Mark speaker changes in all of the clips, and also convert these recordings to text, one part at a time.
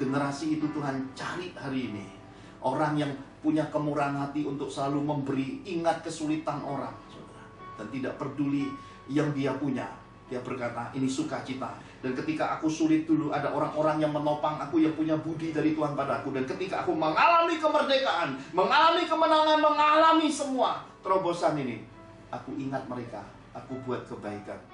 Speaker 1: Generasi itu Tuhan cari hari ini. Orang yang punya kemurahan hati untuk selalu memberi, ingat kesulitan orang, saudara. Dan tidak peduli yang dia punya. Dia berkata, ini sukacita. Dan ketika aku sulit dulu, ada orang-orang yang menopang aku, yang punya budi dari Tuhan padaku. Dan ketika aku mengalami kemerdekaan, mengalami kemenangan, mengalami semua terobosan ini, aku ingat mereka, aku buat kebaikan.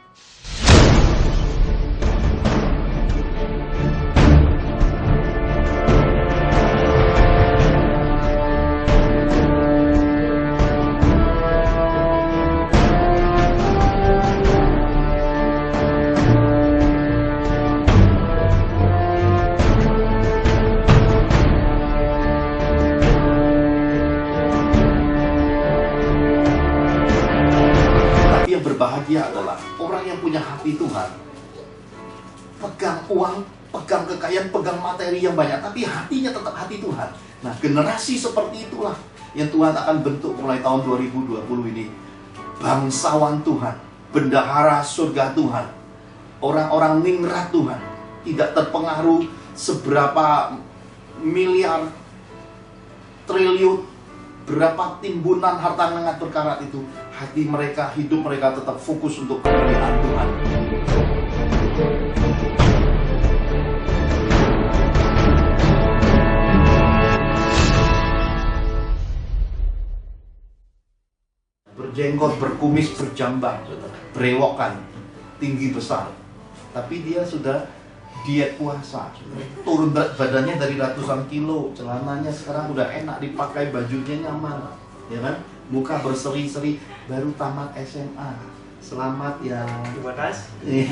Speaker 1: Berbahagia adalah orang yang punya hati Tuhan. Pegang uang, pegang kekayaan, pegang materi yang banyak, tapi hatinya tetap hati Tuhan. Nah, generasi seperti itulah yang Tuhan akan bentuk mulai tahun 2020 ini. Bangsawan Tuhan, bendahara surga Tuhan, orang-orang ningrat Tuhan, tidak terpengaruh seberapa miliar, triliun, berapa timbunan harta mengatur karat itu. Hati mereka, hidup mereka tetap fokus untuk kemuliaan Tuhan. Berjenggot, berkumis, berjambang, berewokan, tinggi besar. Tapi dia sudah diet puasa. Turun berat badannya dari ratusan kilo. Celananya sekarang udah enak dipakai, bajunya nyaman. Ya kan? Muka berseri-seri, baru tamat SMA. Selamat ya.
Speaker 2: Terima kasih.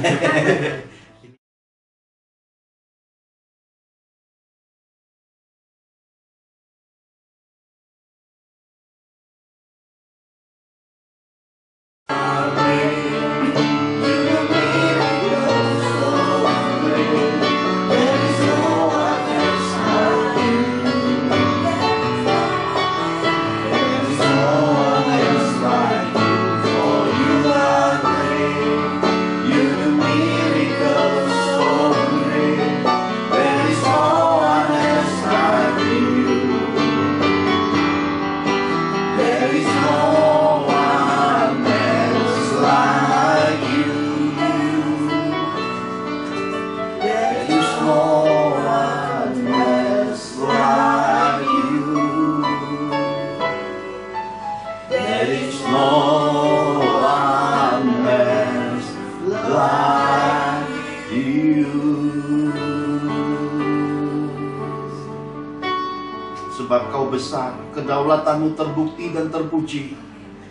Speaker 1: Sebab Kau besar, kedaulatanmu terbukti dan terpuji.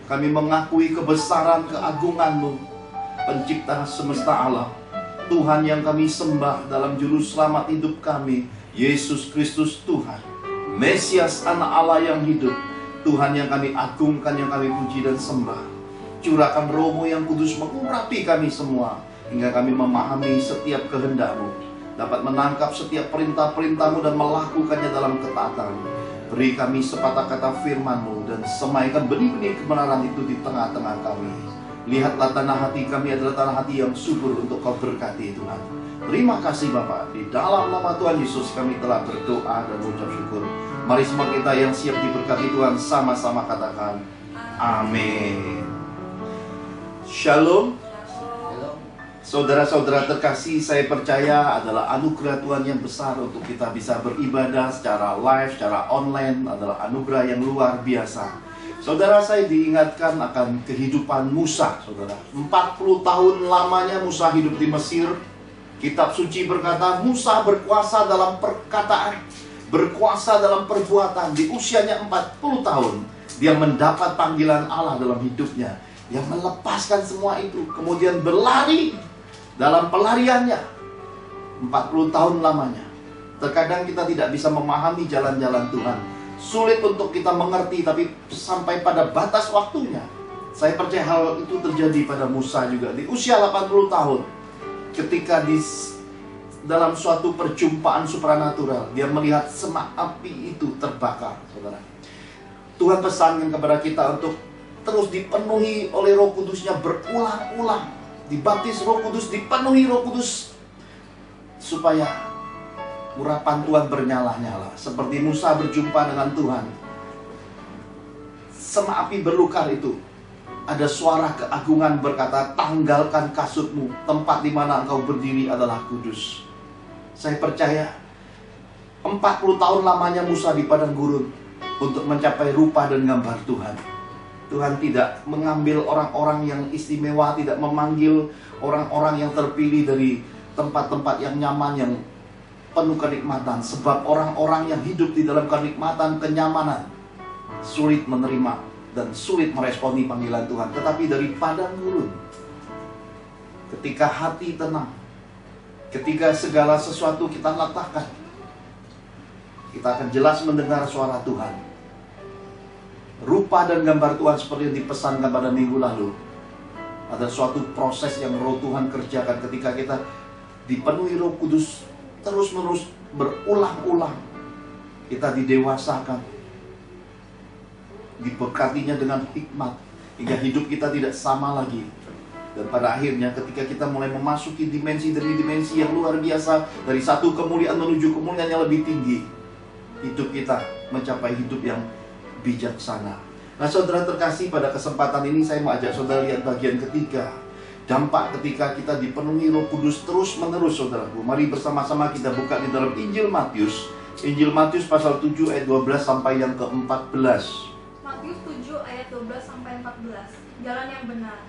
Speaker 1: Kami mengakui kebesaran keagungan-Mu, pencipta semesta alam. Tuhan yang kami sembah dalam juru selamat hidup kami, Yesus Kristus Tuhan, Mesias anak Allah yang hidup. Tuhan yang kami agungkan, yang kami puji dan sembah. Curahkan Roh-Mu yang kudus mengurapi kami semua, hingga kami memahami setiap kehendak-Mu, dapat menangkap setiap perintah-perintah-Mu dan melakukannya dalam ketaatan. Beri kami sepatah kata firman-Mu dan semaikan benih-benih kebenaran itu di tengah-tengah kami. Lihatlah tanah hati kami adalah tanah hati yang subur untuk Kau berkati Tuhan. Terima kasih Bapa, di dalam nama Tuhan Yesus kami telah berdoa dan mengucap syukur. Mari semua kita yang siap diberkati Tuhan sama-sama katakan amin. Shalom. Saudara-saudara terkasih, saya percaya adalah anugerah Tuhan yang besar untuk kita bisa beribadah secara live, secara online, adalah anugerah yang luar biasa. Saudara, saya diingatkan akan kehidupan Musa, saudara. 40 tahun lamanya Musa hidup di Mesir. Kitab suci berkata, Musa berkuasa dalam perkataan, berkuasa dalam perbuatan. Di usianya 40 tahun, dia mendapat panggilan Allah dalam hidupnya, yang melepaskan semua itu, kemudian berlari dalam pelariannya 40 tahun lamanya. Terkadang kita tidak bisa memahami jalan-jalan Tuhan, sulit untuk kita mengerti, tapi sampai pada batas waktunya. Saya percaya hal itu terjadi pada Musa juga. Di usia 80 tahun, ketika dalam suatu perjumpaan supranatural, dia melihat semak api itu terbakar, saudara. Tuhan pesankan kepada kita untuk terus dipenuhi oleh Roh Kudusnya berulang-ulang. Dibaptis Roh Kudus, dipenuhi Roh Kudus, supaya urapan Tuhan bernyala-nyala. Seperti Musa berjumpa dengan Tuhan. Sema api berlukar itu, ada suara keagungan berkata, tanggalkan kasutmu, tempat di mana engkau berdiri adalah kudus. Saya percaya 40 tahun lamanya Musa di padang gurun untuk mencapai rupa dan gambar Tuhan. Tuhan tidak mengambil orang-orang yang istimewa, tidak memanggil orang-orang yang terpilih dari tempat-tempat yang nyaman, yang penuh kenikmatan. Sebab orang-orang yang hidup di dalam kenikmatan, kenyamanan, sulit menerima dan sulit meresponi panggilan Tuhan. Tetapi dari padang gurun, ketika hati tenang, ketika segala sesuatu kita letakkan, kita akan jelas mendengar suara Tuhan. Rupa dan gambar Tuhan seperti yang dipesankan pada minggu lalu. Ada suatu proses yang Roh Tuhan kerjakan ketika kita dipenuhi Roh Kudus terus-menerus berulang-ulang. Kita didewasakan, diberkatinya dengan hikmat, hingga hidup kita tidak sama lagi. Dan pada akhirnya ketika kita mulai memasuki dimensi demi dimensi yang luar biasa, dari satu kemuliaan menuju kemuliaan yang lebih tinggi, hidup kita mencapai hidup yang bijaksana. Nah saudara terkasih, pada kesempatan ini saya mau ajak saudara lihat bagian ketiga. Dampak ketika kita dipenuhi Roh Kudus terus menerus, saudaraku. Mari bersama-sama kita buka di dalam Injil Matius. Injil Matius pasal 7 ayat 12 sampai yang ke-14.
Speaker 2: Matius 7 ayat 12 sampai 14. Jalan yang benar.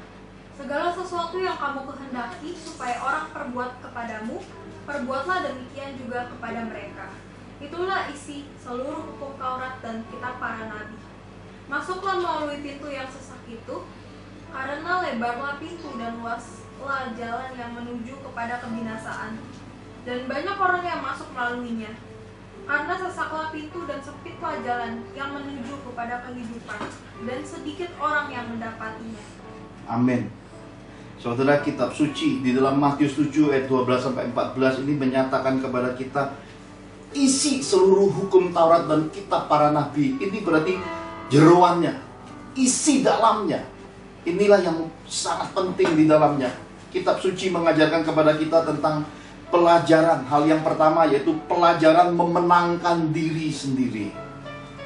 Speaker 2: Segala sesuatu yang kamu kehendaki supaya orang perbuat kepadamu, perbuatlah demikian juga kepada mereka. Itulah isi seluruh hukum Taurat dan kitab para nabi. Masuklah melalui pintu yang sesak itu, karena lebarlah pintu dan luaslah jalan yang menuju kepada kebinasaan, dan banyak orang yang masuk melaluinya. Karena sesaklah pintu dan sempitlah jalan yang menuju kepada kehidupan, dan sedikit orang yang mendapatinya.
Speaker 1: Amin. Saudara, kitab suci di dalam Matius 7 ayat 12 sampai 14 ini menyatakan kepada kita isi seluruh hukum Taurat dan kitab para nabi. Ini berarti jeroannya, isi dalamnya. Inilah yang sangat penting di dalamnya. Kitab suci mengajarkan kepada kita tentang pelajaran. Hal yang pertama yaitu pelajaran memenangkan diri sendiri.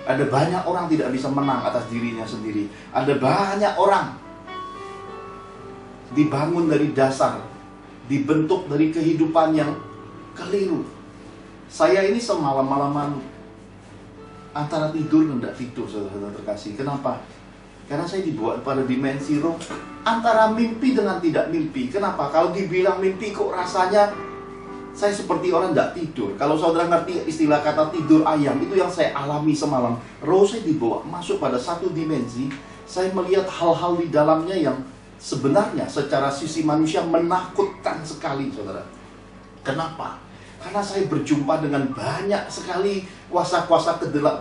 Speaker 1: Ada banyak orang tidak bisa menang atas dirinya sendiri. Ada banyak orang dibangun dari dasar, dibentuk dari kehidupan yang keliru. Saya ini semalam-malaman antara tidur dan tidak tidur, saudara-saudara terkasih. Kenapa? Karena saya dibawa pada dimensi roh antara mimpi dengan tidak mimpi. Kenapa? Kalau dibilang mimpi kok rasanya saya seperti orang tidak tidur. Kalau saudara ngerti istilah kata tidur ayam, itu yang saya alami semalam. Roh saya dibawa masuk pada satu dimensi. Saya melihat hal-hal di dalamnya yang sebenarnya secara sisi manusia menakutkan sekali, saudara. Kenapa? Karena saya berjumpa dengan banyak sekali kuasa-kuasa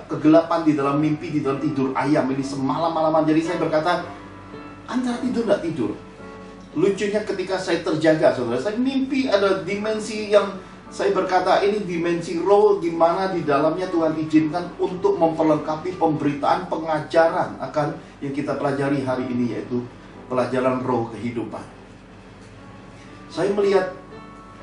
Speaker 1: kegelapan di dalam mimpi, di dalam tidur ayam ini semalam-malaman. Jadi saya berkata, antara tidur tidak tidur. Lucunya ketika saya terjaga, saudara, saya mimpi ada dimensi yang saya berkata ini dimensi roh, di mana di dalamnya Tuhan izinkan untuk memperlengkapi pemberitaan pengajaran akan yang kita pelajari hari ini, yaitu pelajaran roh kehidupan. Saya melihat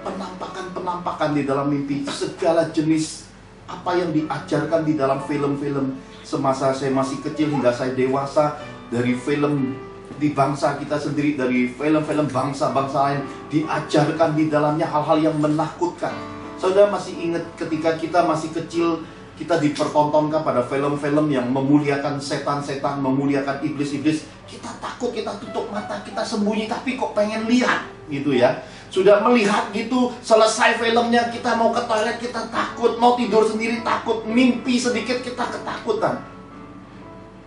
Speaker 1: penampakan-penampakan di dalam mimpi, segala jenis apa yang diajarkan di dalam film-film semasa saya masih kecil hingga saya dewasa, dari film di bangsa kita sendiri, dari film-film bangsa-bangsa lain, diajarkan di dalamnya hal-hal yang menakutkan. Saudara masih ingat ketika kita masih kecil, kita dipertontonkan pada film-film yang memuliakan setan-setan, memuliakan iblis-iblis. Kita takut, kita tutup mata, kita sembunyi, tapi kok pengen lihat gitu ya. Sudah melihat gitu, selesai filmnya kita mau ke toilet, kita takut, mau tidur sendiri takut, mimpi sedikit kita ketakutan.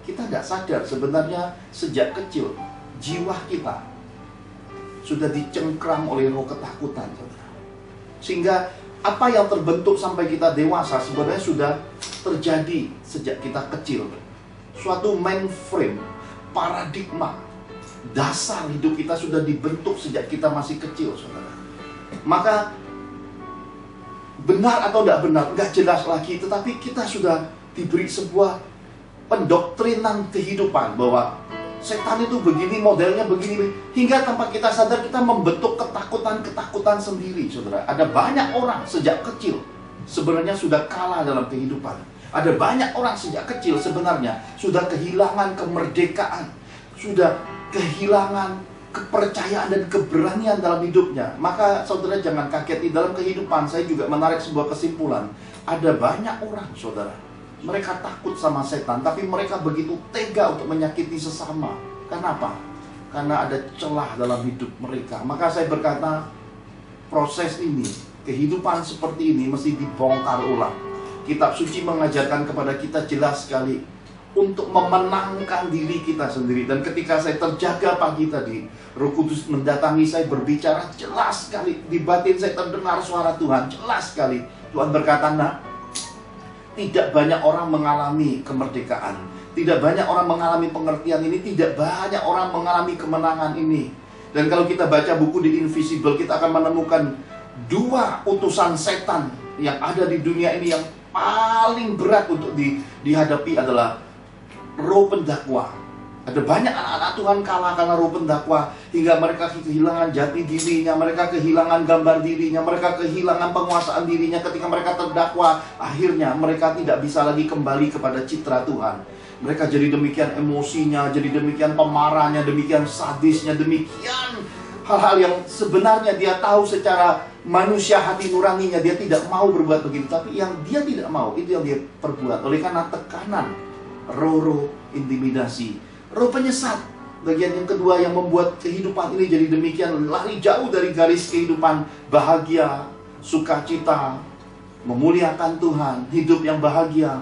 Speaker 1: Kita tidak sadar sebenarnya sejak kecil jiwa kita sudah dicengkram oleh roh ketakutan, saudara. Sehingga apa yang terbentuk sampai kita dewasa sebenarnya sudah terjadi sejak kita kecil. Suatu mainframe, paradigma, dasar hidup kita sudah dibentuk sejak kita masih kecil, saudara. Maka benar atau tidak benar, nggak jelas lagi. Tetapi kita sudah diberi sebuah pendoktrinan kehidupan bahwa setan itu begini, modelnya begini, hingga tanpa kita sadar kita membentuk ketakutan-ketakutan sendiri, saudara. Ada banyak orang sejak kecil sebenarnya sudah kalah dalam kehidupan. Ada banyak orang sejak kecil sebenarnya sudah kehilangan kemerdekaan, sudah kehilangan kepercayaan dan keberanian dalam hidupnya. Maka saudara jangan kaget, di dalam kehidupan saya juga menarik sebuah kesimpulan. Ada banyak orang, saudara, mereka takut sama setan, tapi mereka begitu tega untuk menyakiti sesama. Kenapa? Karena ada celah dalam hidup mereka. Maka saya berkata, proses ini, kehidupan seperti ini mesti dibongkar ulang. Kitab suci mengajarkan kepada kita jelas sekali untuk memenangkan diri kita sendiri. Dan ketika saya terjaga pagi tadi, Roh Kudus mendatangi saya, berbicara jelas sekali. Di batin saya terdengar suara Tuhan, jelas sekali. Tuhan berkata, nak, tidak banyak orang mengalami kemerdekaan, tidak banyak orang mengalami pengertian ini, tidak banyak orang mengalami kemenangan ini. Dan kalau kita baca buku The Invisible, kita akan menemukan dua utusan setan yang ada di dunia ini yang paling berat untuk dihadapi adalah roh pendakwa. Ada banyak anak-anak Tuhan kalah karena roh pendakwa, hingga mereka kehilangan jati dirinya, mereka kehilangan gambar dirinya, mereka kehilangan penguasaan dirinya ketika mereka terdakwa. Akhirnya mereka tidak bisa lagi kembali kepada citra Tuhan. Mereka jadi demikian emosinya, jadi demikian pemarahnya, demikian sadisnya, demikian hal-hal yang sebenarnya dia tahu secara manusia hati nuraninya dia tidak mau berbuat begitu, tapi yang dia tidak mau itu yang dia perbuat oleh karena tekanan roh intimidasi, roh penyesat. Bagian yang kedua yang membuat kehidupan ini jadi demikian lari jauh dari garis kehidupan bahagia, sukacita, memuliakan Tuhan, hidup yang bahagia.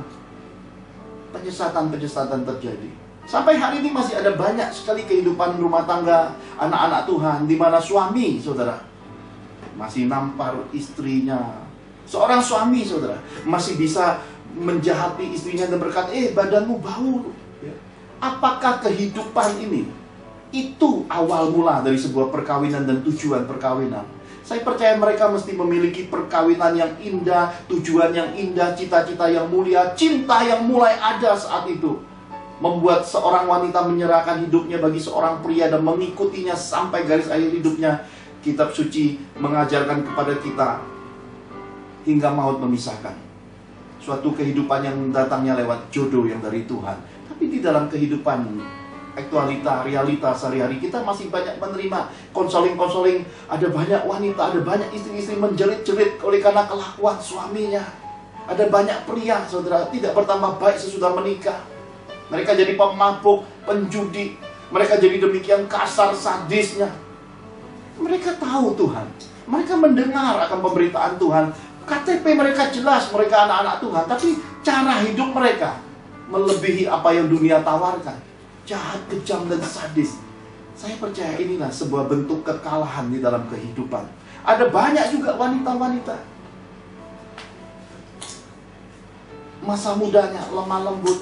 Speaker 1: Penyesatan terjadi. Sampai hari ini masih ada banyak sekali kehidupan rumah tangga anak-anak Tuhan di mana suami, saudara, masih nampar istrinya. Seorang suami, saudara, masih bisa menjahati istrinya dan berkata, badanmu bau. Apakah kehidupan ini itu awal mula dari sebuah perkawinan dan tujuan perkawinan? Saya percaya mereka mesti memiliki perkawinan yang indah, tujuan yang indah, cita-cita yang mulia, cinta yang mulai ada saat itu. Membuat seorang wanita menyerahkan hidupnya bagi seorang pria dan mengikutinya sampai garis akhir hidupnya. Kitab suci mengajarkan kepada kita hingga maut memisahkan. Suatu kehidupan yang datangnya lewat jodoh yang dari Tuhan. Tapi di dalam kehidupan aktualita, realita sehari-hari kita masih banyak menerima konseling-konseling. Ada banyak wanita, ada banyak istri-istri menjerit-jerit oleh karena kelakuan suaminya. Ada banyak pria, saudara, tidak bertambah baik sesudah menikah. Mereka jadi pemabuk, penjudi. Mereka jadi demikian kasar, sadisnya. Mereka tahu Tuhan. Mereka mendengar akan pemberitaan Tuhan. KTP mereka jelas, mereka anak-anak Tuhan. Tapi cara hidup mereka melebihi apa yang dunia tawarkan. Jahat, kejam, dan sadis. Saya percaya inilah sebuah bentuk kekalahan di dalam kehidupan. Ada banyak juga wanita-wanita masa mudanya lemah lembut,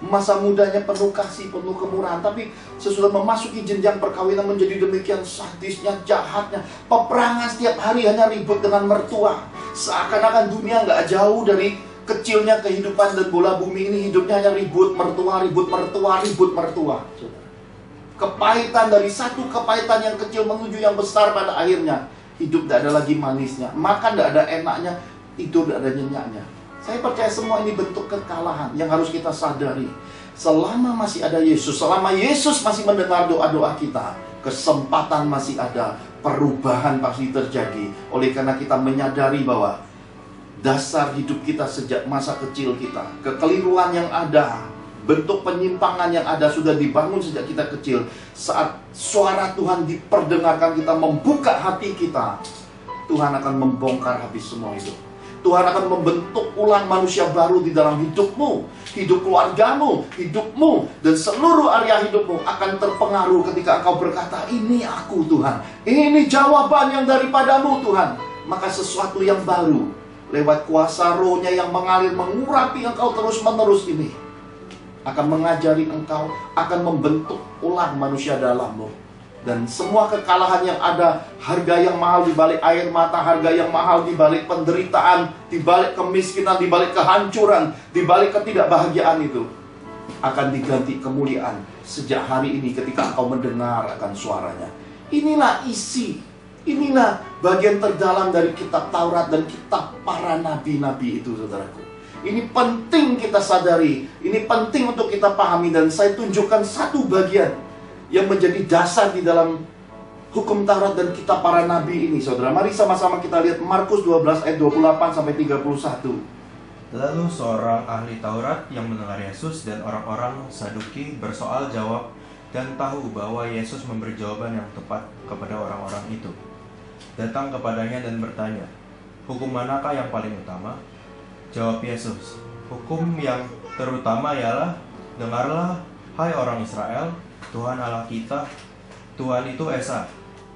Speaker 1: masa mudanya penuh kasih, penuh kemurahan, tapi sesudah memasuki jenjang perkawinan menjadi demikian sadisnya, jahatnya. Peperangan setiap hari, hanya ribut dengan mertua. Seakan-akan dunia nggak jauh dari kecilnya kehidupan dan bola bumi ini. Hidupnya hanya ribut mertua, ribut mertua, ribut mertua. Kepahitan dari satu kepahitan yang kecil menuju yang besar, pada akhirnya hidup tidak ada lagi manisnya, makan tidak ada enaknya, tidur tidak ada nyenyaknya. Saya percaya semua ini bentuk kekalahan yang harus kita sadari. Selama masih ada Yesus, selama Yesus masih mendengar doa-doa kita, kesempatan masih ada, perubahan pasti terjadi. Oleh karena kita menyadari bahwa dasar hidup kita sejak masa kecil kita, kekeliruan yang ada, bentuk penyimpangan yang ada sudah dibangun sejak kita kecil. Saat suara Tuhan diperdengarkan, kita membuka hati kita, Tuhan akan membongkar habis semua itu. Tuhan akan membentuk ulang manusia baru di dalam hidupmu, hidup keluargamu, hidupmu, dan seluruh area hidupmu akan terpengaruh ketika engkau berkata, ini aku Tuhan, ini jawaban yang daripadamu Tuhan. Maka sesuatu yang baru lewat kuasa Roh-Nya yang mengalir mengurapi engkau terus-menerus ini akan mengajari engkau, akan membentuk ulang manusia dalammu. Dan semua kekalahan yang ada, harga yang mahal di balik air mata, harga yang mahal di balik penderitaan, di balik kemiskinan, di balik kehancuran, di balik ketidakbahagiaan itu akan diganti kemuliaan sejak hari ini ketika engkau mendengar akan suaranya. Inilah isi Inilah bagian terdalam dari kitab Taurat dan kitab para nabi-nabi itu, saudaraku. Ini penting kita sadari, ini penting untuk kita pahami, dan saya tunjukkan satu bagian yang menjadi dasar di dalam hukum Taurat dan kitab para nabi ini, saudara. Mari sama-sama kita lihat Markus 12 ayat 28 sampai 31.
Speaker 3: Lalu seorang ahli Taurat yang mendengar Yesus dan orang-orang Saduki bersoal jawab dan tahu bahwa Yesus memberi jawaban yang tepat kepada orang-orang itu, datang kepadanya dan bertanya, "Hukum manakah yang paling utama?" Jawab Yesus, "Hukum yang terutama ialah, dengarlah, hai orang Israel, Tuhan Allah kita, Tuhan itu Esa.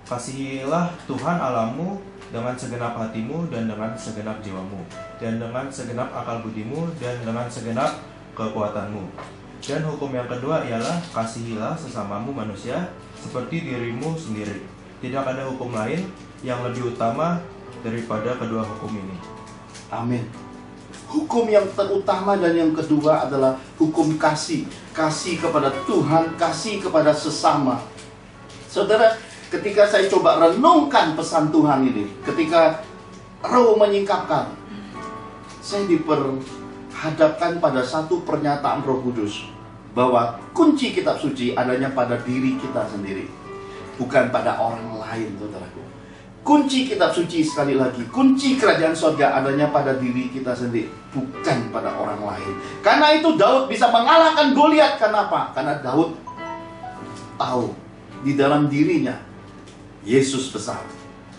Speaker 3: Kasihilah Tuhan Allahmu dengan segenap hatimu dan dengan segenap jiwamu, dan dengan segenap akal budimu, dan dengan segenap kekuatanmu. Dan hukum yang kedua ialah, kasihilah sesamamu manusia seperti dirimu sendiri. Tidak ada hukum lain yang lebih utama daripada kedua hukum ini."
Speaker 1: Amin. Hukum yang terutama dan yang kedua adalah hukum kasih. Kasih kepada Tuhan, kasih kepada sesama. Saudara, ketika saya coba renungkan pesan Tuhan ini, ketika Roh menyingkapkan, saya diperhadapkan pada satu pernyataan Roh Kudus, bahwa kunci kitab suci adanya pada diri kita sendiri, bukan pada orang lain, saudaraku. Kunci kitab suci, sekali lagi, kunci kerajaan surga adanya pada diri kita sendiri, bukan pada orang lain. Karena itu Daud bisa mengalahkan Goliat. Kenapa? Karena Daud tahu di dalam dirinya Yesus besar,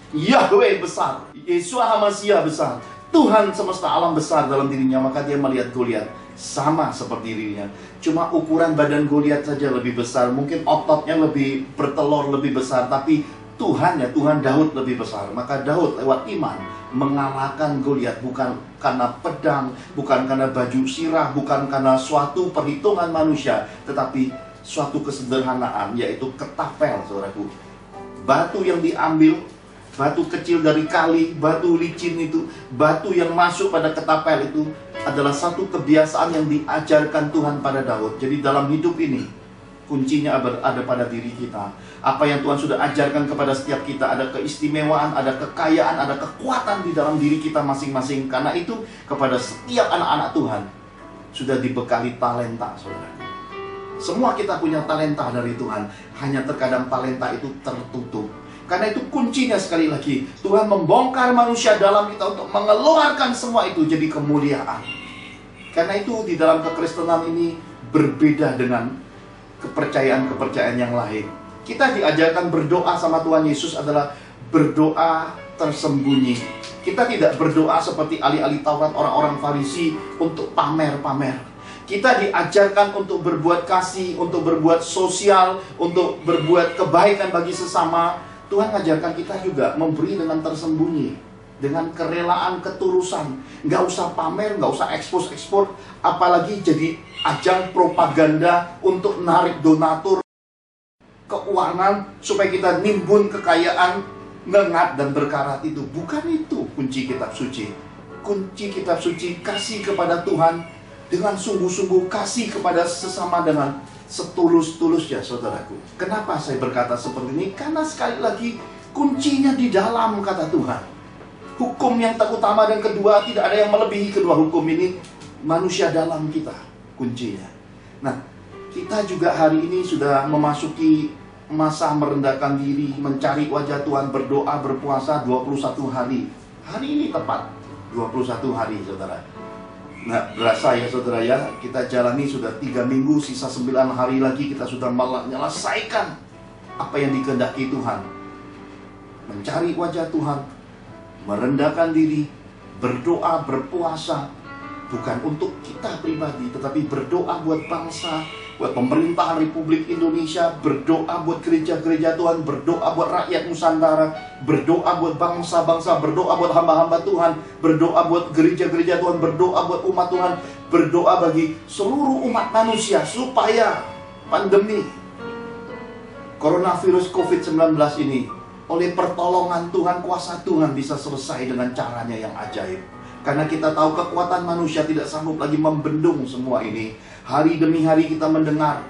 Speaker 1: Yahweh besar, Yeshua HaMashiach besar, Tuhan semesta alam besar dalam dirinya. Maka dia melihat Goliat sama seperti dirinya, cuma ukuran badan Goliat saja lebih besar, mungkin ototnya lebih bertelur, lebih besar, tapi Tuhan Daud lebih besar. Maka Daud lewat iman mengalahkan Goliat, bukan karena pedang, bukan karena baju sirah, bukan karena suatu perhitungan manusia, tetapi suatu kesederhanaan, yaitu ketapel, saudaraku. Batu yang diambil, batu kecil dari kali, batu licin itu, batu yang masuk pada ketapel itu adalah satu kebiasaan yang diajarkan Tuhan pada Daud. Jadi dalam hidup ini, kuncinya ada pada diri kita. Apa yang Tuhan sudah ajarkan kepada setiap kita, ada keistimewaan, ada kekayaan, ada kekuatan di dalam diri kita masing-masing. Karena itu kepada setiap anak-anak Tuhan sudah dibekali talenta, saudara. Semua kita punya talenta dari Tuhan, hanya terkadang talenta itu tertutup. Karena itu kuncinya, sekali lagi, Tuhan membongkar manusia dalam kita untuk mengeluarkan semua itu jadi kemuliaan. Karena itu di dalam kekristenan ini berbeda dengan kepercayaan-kepercayaan yang lain. Kita diajarkan berdoa sama Tuhan Yesus adalah berdoa tersembunyi. Kita tidak berdoa seperti ahli-ahli Taurat, orang-orang Farisi, untuk pamer-pamer. Kita diajarkan untuk berbuat kasih, untuk berbuat sosial, untuk berbuat kebaikan bagi sesama. Tuhan mengajarkan kita juga memberi dengan tersembunyi, dengan kerelaan, ketulusan. Nggak usah pamer, nggak usah ekspos, apalagi jadi ajang propaganda untuk narik donatur, keuangan, supaya kita nimbun kekayaan, ngengat dan berkarat. Itu bukan itu kunci kitab suci. Kunci kitab suci kasih kepada Tuhan dengan sungguh-sungguh, kasih kepada sesama dengan setulus-tulusnya, saudaraku. Kenapa saya berkata seperti ini? Karena sekali lagi kuncinya di dalam kata Tuhan. Hukum yang terutama dan kedua, tidak ada yang melebihi kedua hukum ini. Manusia dalam kita kuncinya. Nah, kita juga hari ini sudah memasuki masa merendahkan diri, mencari wajah Tuhan, berdoa, berpuasa 21 hari. Hari ini tepat 21 hari, saudara. Nah, berasa ya saudara ya, kita jalani sudah 3 minggu, sisa 9 hari lagi kita sudah menyelesaikan apa yang dikehendaki Tuhan. Mencari wajah Tuhan, merendahkan diri, berdoa, berpuasa, bukan untuk kita pribadi, tetapi berdoa buat bangsa, buat pemerintahan Republik Indonesia, berdoa buat gereja-gereja Tuhan, berdoa buat rakyat Nusantara, berdoa buat bangsa-bangsa, berdoa buat hamba-hamba Tuhan, berdoa buat gereja-gereja Tuhan, berdoa buat umat Tuhan, berdoa bagi seluruh umat manusia supaya pandemi coronavirus COVID-19 ini oleh pertolongan Tuhan, kuasa Tuhan bisa selesai dengan caranya yang ajaib. Karena kita tahu kekuatan manusia tidak sanggup lagi membendung semua ini. Hari demi hari kita mendengar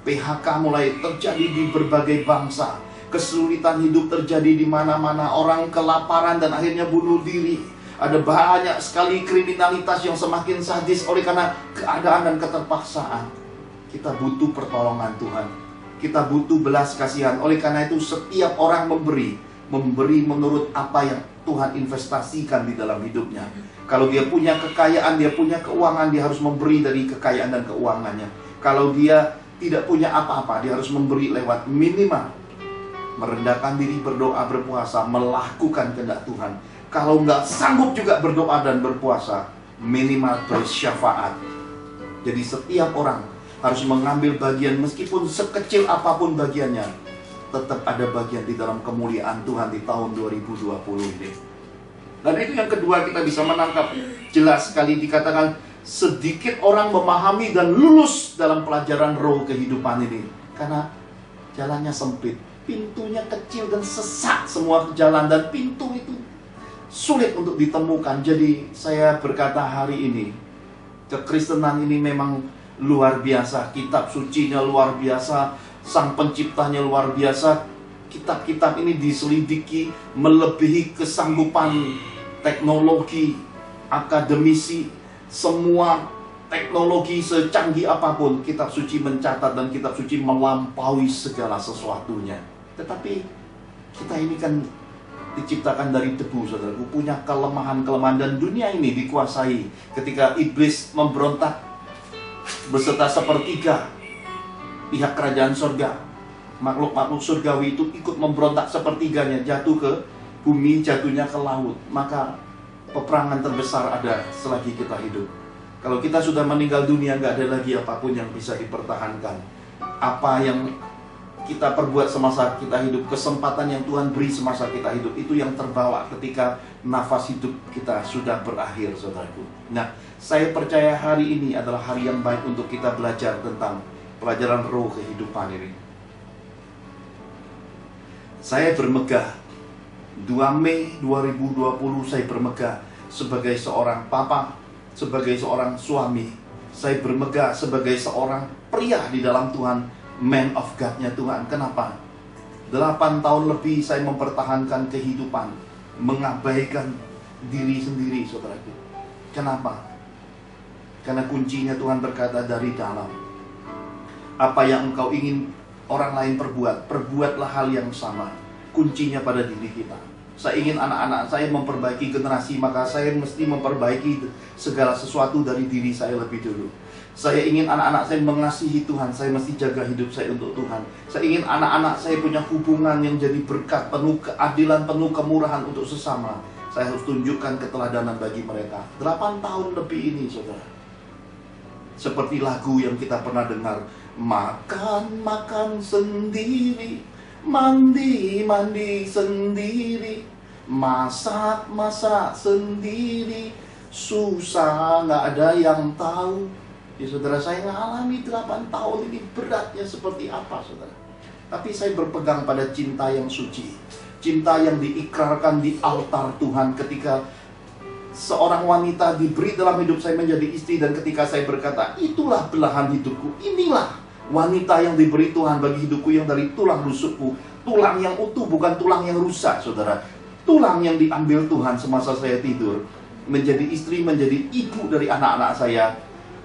Speaker 1: PHK mulai terjadi di berbagai bangsa. Kesulitan hidup terjadi di mana-mana. Orang kelaparan dan akhirnya bunuh diri. Ada banyak sekali kriminalitas yang semakin sadis oleh karena keadaan dan keterpaksaan. Kita butuh pertolongan Tuhan. Kita butuh belas kasihan. Oleh karena itu setiap orang memberi menurut apa yang Tuhan investasikan di dalam hidupnya. Kalau dia punya kekayaan, dia punya keuangan, dia harus memberi dari kekayaan dan keuangannya. Kalau dia tidak punya apa-apa, dia harus memberi lewat minimal merendahkan diri, berdoa, berpuasa, melakukan kehendak Tuhan. Kalau nggak sanggup juga berdoa dan berpuasa, minimal bersyafaat. Jadi setiap orang harus mengambil bagian, meskipun sekecil apapun bagiannya, tetap ada bagian di dalam kemuliaan Tuhan di tahun 2020 ini. Dan itu yang kedua, kita bisa menangkap jelas sekali dikatakan sedikit orang memahami dan lulus dalam pelajaran roh kehidupan ini. Karena jalannya sempit, pintunya kecil dan sesak semua jalan, dan pintu itu sulit untuk ditemukan. Jadi saya berkata hari ini, kekristenan ini memang luar biasa. Kitab sucinya luar biasa, Sang Penciptanya luar biasa. Kitab-kitab ini diselidiki melebihi kesanggupan teknologi, akademisi, semua teknologi secanggih apapun. Kitab suci mencatat dan kitab suci melampaui segala sesuatunya. Tetapi kita ini kan diciptakan dari debu, saudaraku, punya kelemahan-kelemahan, dan dunia ini dikuasai ketika iblis memberontak beserta sepertiga pihak kerajaan surga. Makhluk-makhluk surgawi itu ikut memberontak sepertiganya, jatuh ke bumi, jatuhnya ke laut. Maka peperangan terbesar ada selagi kita hidup. Kalau kita sudah meninggal dunia, nggak ada lagi apapun yang bisa dipertahankan. Apa yang kita perbuat semasa kita hidup, kesempatan yang Tuhan beri semasa kita hidup, itu yang terbawa ketika nafas hidup kita sudah berakhir, saudaraku. Nah, saya percaya hari ini adalah hari yang baik untuk kita belajar tentang pelajaran roh kehidupan ini. Saya bermegah, 2 Mei 2020 saya bermegah sebagai seorang papa, sebagai seorang suami. Saya bermegah sebagai seorang pria di dalam Tuhan, man of God-nya Tuhan. Kenapa? 8 tahun lebih saya mempertahankan kehidupan, mengabaikan diri sendiri, saudaraku. Kenapa? Karena kuncinya Tuhan berkata dari dalam. Apa yang engkau ingin orang lain perbuat, perbuatlah hal yang sama. Kuncinya pada diri kita. Saya ingin anak-anak saya memperbaiki generasi, maka saya mesti memperbaiki segala sesuatu dari diri saya lebih dulu. Saya ingin anak-anak saya mengasihi Tuhan, saya mesti jaga hidup saya untuk Tuhan. Saya ingin anak-anak saya punya hubungan yang jadi berkat, penuh keadilan, penuh kemurahan untuk sesama. Saya harus tunjukkan keteladanan bagi mereka. 8 tahun lebih ini, saudara. Seperti lagu yang kita pernah dengar, makan-makan sendiri, mandi-mandi sendiri, masak-masak sendiri, susah nggak ada yang tahu. Ya saudara, saya mengalami 8 tahun ini beratnya seperti apa, saudara. Tapi saya berpegang pada cinta yang suci, cinta yang diikrarkan di altar Tuhan ketika seorang wanita diberi dalam hidup saya menjadi istri, dan ketika saya berkata, itulah belahan hidupku, inilah wanita yang diberi Tuhan bagi hidupku, yang dari tulang rusukku, tulang yang utuh, bukan tulang yang rusak, saudara. Tulang yang diambil Tuhan semasa saya tidur, menjadi istri, menjadi ibu dari anak-anak saya.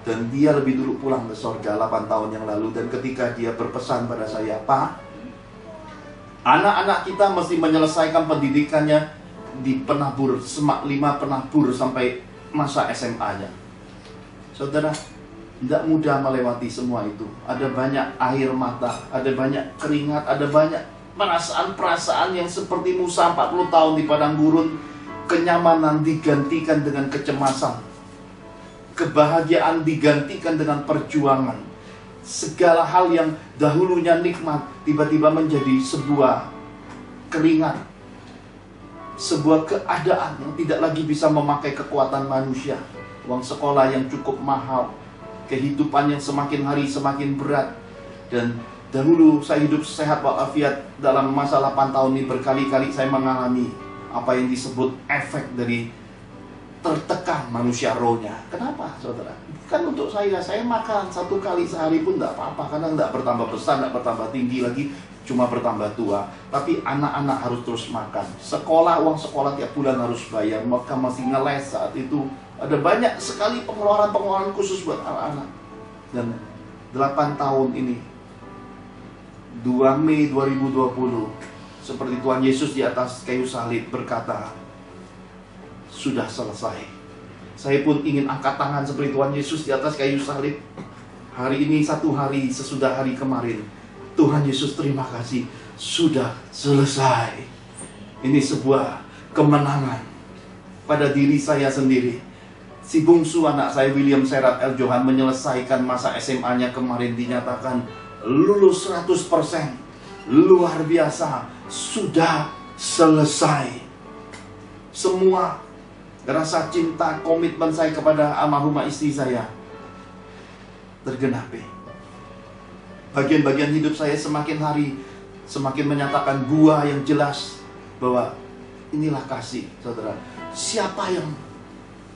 Speaker 1: Dan dia lebih dulu pulang ke surga 8 tahun yang lalu. Dan ketika dia berpesan pada saya, Pak, anak-anak kita mesti menyelesaikan pendidikannya di penabur, semak 5 penabur sampai masa SMA-nya. Saudara, tidak mudah melewati semua itu. Ada banyak air mata, ada banyak keringat, ada banyak perasaan-perasaan yang seperti Musa 40 tahun di padang gurun. Kenyamanan digantikan dengan kecemasan, kebahagiaan digantikan dengan perjuangan. Segala hal yang dahulunya nikmat tiba-tiba menjadi sebuah keringat, sebuah keadaan yang tidak lagi bisa memakai kekuatan manusia. Uang sekolah yang cukup mahal, kehidupan yang semakin hari semakin berat. Dan dahulu saya hidup sehat walafiat, dalam masa 8 tahun ini berkali-kali saya mengalami apa yang disebut efek dari tertekan manusia rohnya. Kenapa, saudara? Bukan untuk saya makan 1 kali sehari pun tidak apa-apa, karena tidak bertambah besar, tidak bertambah tinggi lagi, cuma bertambah tua. Tapi anak-anak harus terus makan. Sekolah, uang sekolah tiap bulan harus bayar, maka masih ngeles saat itu. Ada banyak sekali pengeluaran-pengeluaran khusus buat anak-anak. Dan 8 tahun ini, 2 Mei 2020, seperti Tuhan Yesus di atas kayu salib berkata, sudah selesai. Saya pun ingin angkat tangan seperti Tuhan Yesus di atas kayu salib. Hari ini 1 hari sesudah hari kemarin, Tuhan Yesus terima kasih, sudah selesai. Ini sebuah kemenangan pada diri saya sendiri. Si bungsu anak saya William Serat L. Johan menyelesaikan masa SMA-nya kemarin, dinyatakan lulus 100%. Luar biasa, sudah selesai. Semua rasa cinta, komitmen saya kepada almarhumah istri saya tergenapi. Bagian-bagian hidup saya semakin hari semakin menyatakan buah yang jelas bahwa inilah kasih, saudara. Siapa yang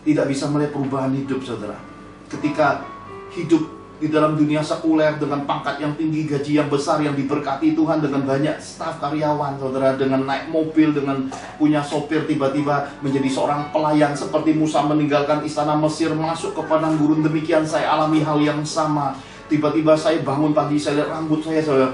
Speaker 1: tidak bisa melihat perubahan hidup, saudara? Ketika hidup di dalam dunia sekuler dengan pangkat yang tinggi, gaji yang besar, yang diberkati Tuhan, dengan banyak staf karyawan, saudara, dengan naik mobil, dengan punya sopir, tiba-tiba menjadi seorang pelayan seperti Musa meninggalkan istana Mesir masuk ke padang gurun. Demikian saya alami hal yang sama. Tiba-tiba saya bangun pagi, saya lihat rambut saya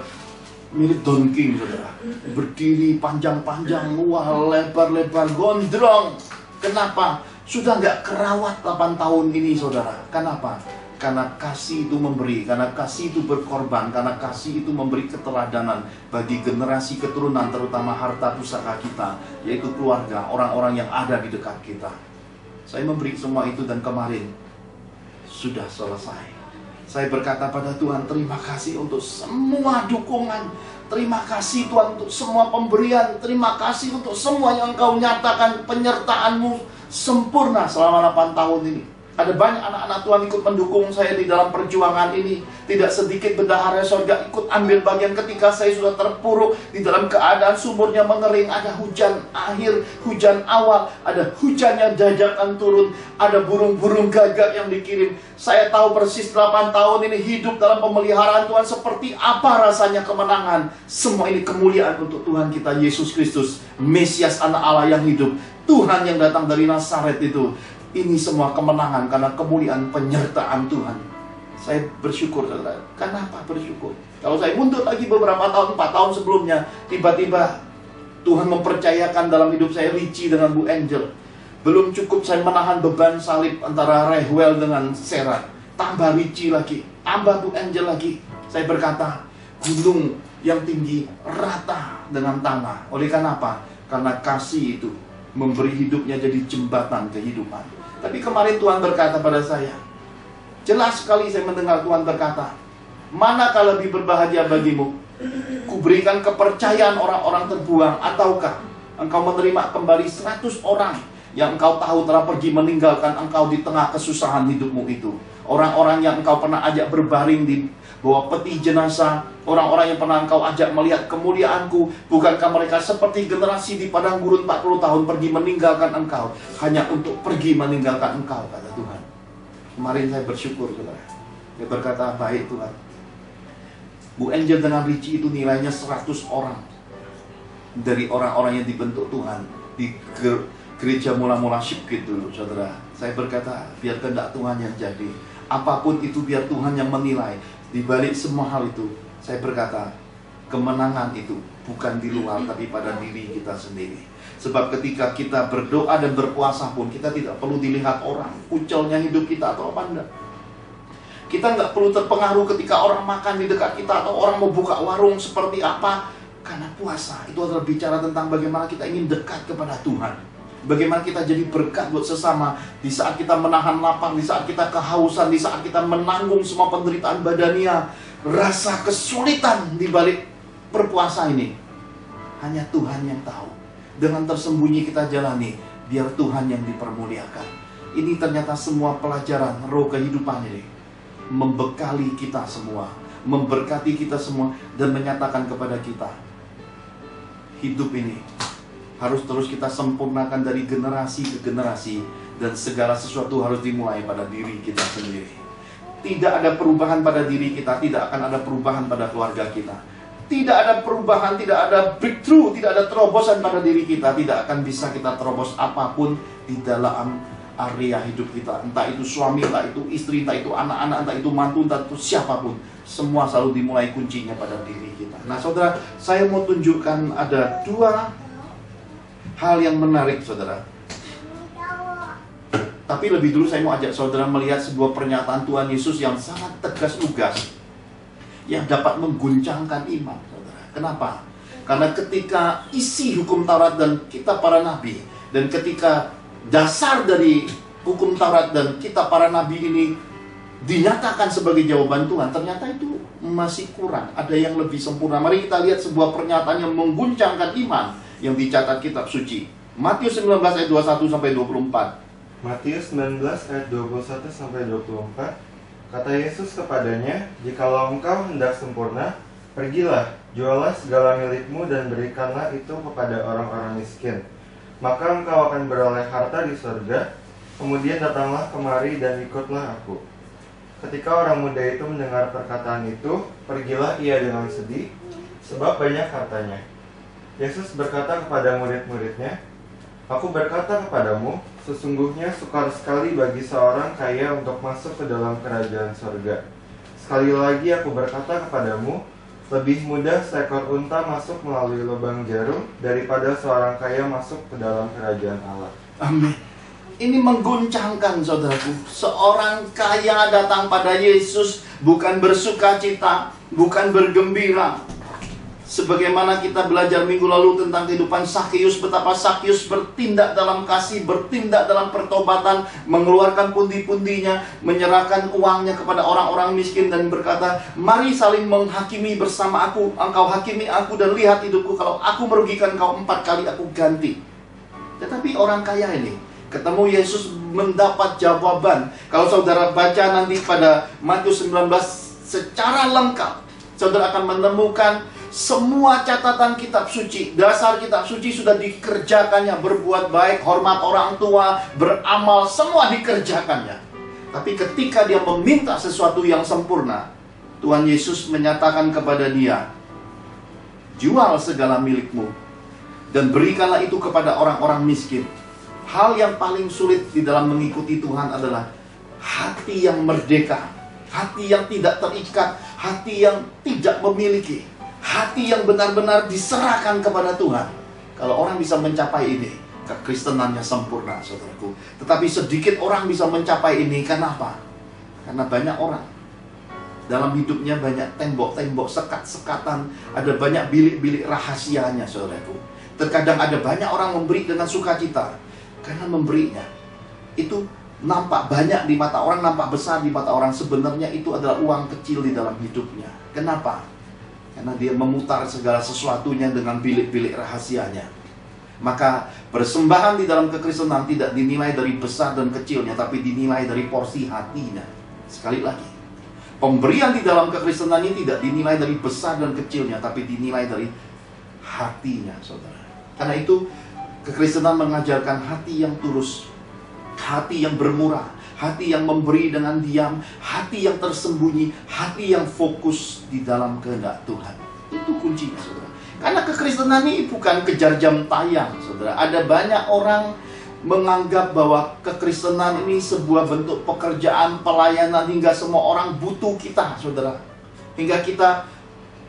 Speaker 1: mirip Don King, saudara, berdiri panjang-panjang, wah, lebar-lebar, gondrong. Kenapa? Sudah nggak kerawat 8 tahun ini, saudara. Kenapa? Karena kasih itu memberi, karena kasih itu berkorban, karena kasih itu memberi keteladanan bagi generasi keturunan, terutama harta pusaka kita, yaitu keluarga, orang-orang yang ada di dekat kita. Saya memberi semua itu, dan kemarin sudah selesai. Saya berkata pada Tuhan, terima kasih untuk semua dukungan, terima kasih Tuhan untuk semua pemberian, terima kasih untuk semua yang Engkau nyatakan penyertaan-Mu sempurna selama 8 tahun ini. Ada banyak anak-anak Tuhan ikut mendukung saya di dalam perjuangan ini. Tidak sedikit bendahara sorga ikut ambil bagian ketika saya sudah terpuruk di dalam keadaan sumurnya mengering. Ada hujan akhir, hujan awal, ada hujan yang dadakan turun, ada burung-burung gagak yang dikirim. Saya tahu persis 8 tahun ini hidup dalam pemeliharaan Tuhan seperti apa rasanya kemenangan. Semua ini kemuliaan untuk Tuhan kita Yesus Kristus, Mesias anak Allah yang hidup, Tuhan yang datang dari Nazaret itu. Ini semua kemenangan karena kemuliaan penyertaan Tuhan. Saya bersyukur, saudara. Kenapa bersyukur? Kalau saya mundur lagi beberapa tahun, 4 tahun sebelumnya, tiba-tiba Tuhan mempercayakan dalam hidup saya Richie dengan Bu Angel. Belum cukup saya menahan beban salib antara Rehwell dengan Serat, tambah Richie lagi, tambah Bu Angel lagi. Saya berkata, gunung yang tinggi rata dengan tanah. Oleh karena apa? Karena kasih itu memberi hidupnya jadi jembatan kehidupan. Tapi kemarin Tuhan berkata pada saya, jelas sekali saya mendengar Tuhan berkata, manakah lebih berbahagia bagimu? Kuberikan kepercayaan orang-orang terbuang, ataukah engkau menerima kembali 100 orang yang engkau tahu telah pergi meninggalkan engkau di tengah kesusahan hidupmu itu? Orang-orang yang engkau pernah ajak berbaring di bawah peti jenazah, orang-orang yang pernah engkau ajak melihat kemuliaanku. Bukankah mereka seperti generasi di padang gurun 40 tahun pergi meninggalkan engkau, hanya untuk pergi meninggalkan engkau, kata Tuhan. Kemarin saya bersyukur, saudara. Dia berkata, baik Tuhan. Bu Angel dengan Richie itu nilainya 100 orang dari orang-orang yang dibentuk Tuhan di gereja mula-mula Shipkit dulu, saudara. Saya berkata, biar kehendak Tuhan yang jadi. Apapun itu biar Tuhan yang menilai. Di balik semua hal itu, saya berkata, kemenangan itu bukan di luar, tapi pada diri kita sendiri. Sebab ketika kita berdoa dan berpuasa pun, kita tidak perlu dilihat orang, kucelnya hidup kita atau apa enggak. Kita nggak perlu terpengaruh ketika orang makan di dekat kita, atau orang mau buka warung seperti apa. Karena puasa itu adalah bicara tentang bagaimana kita ingin dekat kepada Tuhan. Bagaimana kita jadi berkat buat sesama di saat kita menahan lapar, di saat kita kehausan, di saat kita menanggung semua penderitaan badania, rasa kesulitan di balik berpuasa ini. Hanya Tuhan yang tahu. Dengan tersembunyi kita jalani, biar Tuhan yang dipermuliakan. Ini ternyata semua pelajaran roh kehidupan ini membekali kita semua, memberkati kita semua, dan menyatakan kepada kita, hidup ini harus terus kita sempurnakan dari generasi ke generasi, Dan segala sesuatu harus dimulai pada diri kita sendiri. Tidak ada perubahan pada diri kita, tidak akan ada perubahan pada keluarga kita. Tidak ada perubahan, tidak ada breakthrough, tidak ada terobosan pada diri kita. Tidak akan bisa kita terobos apapun di dalam area hidup kita. Entah itu suami, entah itu istri, entah itu anak-anak, entah itu mantu, entah itu siapapun. Semua selalu dimulai kuncinya pada diri kita. Nah saudara, saya mau tunjukkan ada dua hal yang menarik saudara. Tapi lebih dulu saya mau ajak saudara melihat sebuah pernyataan Tuhan Yesus yang sangat tegas lugas, yang dapat mengguncangkan iman saudara. Kenapa? Karena ketika isi hukum Taurat dan kitab para nabi, dan ketika dasar dari hukum Taurat dan kitab para nabi ini dinyatakan sebagai jawaban Tuhan, ternyata itu masih kurang. Ada yang lebih sempurna. Mari kita lihat sebuah pernyataan yang mengguncangkan iman yang dicatat kitab suci. Matius 19 ayat 21 sampai 24.
Speaker 3: Matius 19 ayat 21 sampai 24. Kata Yesus kepadanya, "Jikalau engkau hendak sempurna, pergilah, jualah segala milikmu dan berikanlah itu kepada orang-orang miskin. Maka engkau akan beroleh harta di surga. Kemudian datanglah kemari dan ikutlah aku." Ketika orang muda itu mendengar perkataan itu, pergilah ia dengan sedih, sebab banyak hartanya. Yesus berkata kepada murid-muridnya, "Aku berkata kepadamu, sesungguhnya sukar sekali bagi seorang kaya untuk masuk ke dalam kerajaan surga. Sekali lagi aku berkata kepadamu, lebih mudah seekor unta masuk melalui lubang jarum daripada seorang kaya masuk ke dalam kerajaan Allah."
Speaker 1: Amin. Ini mengguncangkan saudaraku. Seorang kaya datang pada Yesus, bukan bersuka cita, bukan bergembira. Sebagaimana kita belajar minggu lalu tentang kehidupan Zakheus, betapa Zakheus bertindak dalam kasih, bertindak dalam pertobatan, mengeluarkan pundi-pundinya, menyerahkan uangnya kepada orang-orang miskin dan berkata, "Mari saling menghakimi bersama aku, engkau hakimi aku dan lihat hidupku, kalau aku merugikan kau 4 kali aku ganti." Tetapi orang kaya ini ketemu Yesus mendapat jawaban. Kalau saudara baca nanti pada Matius 19 secara lengkap, saudara akan menemukan semua catatan kitab suci, dasar kitab suci sudah dikerjakannya. Berbuat baik, hormat orang tua, beramal, semua dikerjakannya. Tapi ketika dia meminta sesuatu yang sempurna, Tuhan Yesus menyatakan kepada dia, "Jual segala milikmu dan berikanlah itu kepada orang-orang miskin." Hal yang paling sulit di dalam mengikuti Tuhan adalah hati yang merdeka, hati yang tidak terikat, hati yang tidak memiliki, hati yang benar-benar diserahkan kepada Tuhan. Kalau orang bisa mencapai ini, kekristenannya sempurna, saudaraku. Tetapi sedikit orang bisa mencapai ini. Kenapa? Karena banyak orang dalam hidupnya banyak tembok-tembok, sekat-sekatan, ada banyak bilik-bilik rahasianya, saudaraku. Terkadang ada banyak orang memberi dengan sukacita, karena memberinya itu nampak banyak di mata orang, nampak besar di mata orang. Sebenarnya itu adalah uang kecil di dalam hidupnya. Kenapa? Karena dia memutar segala sesuatunya dengan bilik-bilik rahasianya. Maka persembahan di dalam kekristenan tidak dinilai dari besar dan kecilnya, tapi dinilai dari porsi hatinya. Sekali lagi, pemberian di dalam kekristenan ini tidak dinilai dari besar dan kecilnya, tapi dinilai dari hatinya, saudara. Karena itu kekristenan mengajarkan hati yang tulus, hati yang bermurah, hati yang memberi dengan diam, hati yang tersembunyi, hati yang fokus di dalam kehendak Tuhan. Itu kuncinya, saudara. Karena kekristenan ini bukan kejar jam tayang, saudara. Ada banyak orang menganggap bahwa kekristenan ini sebuah bentuk pekerjaan, pelayanan, hingga semua orang butuh kita, saudara. Hingga kita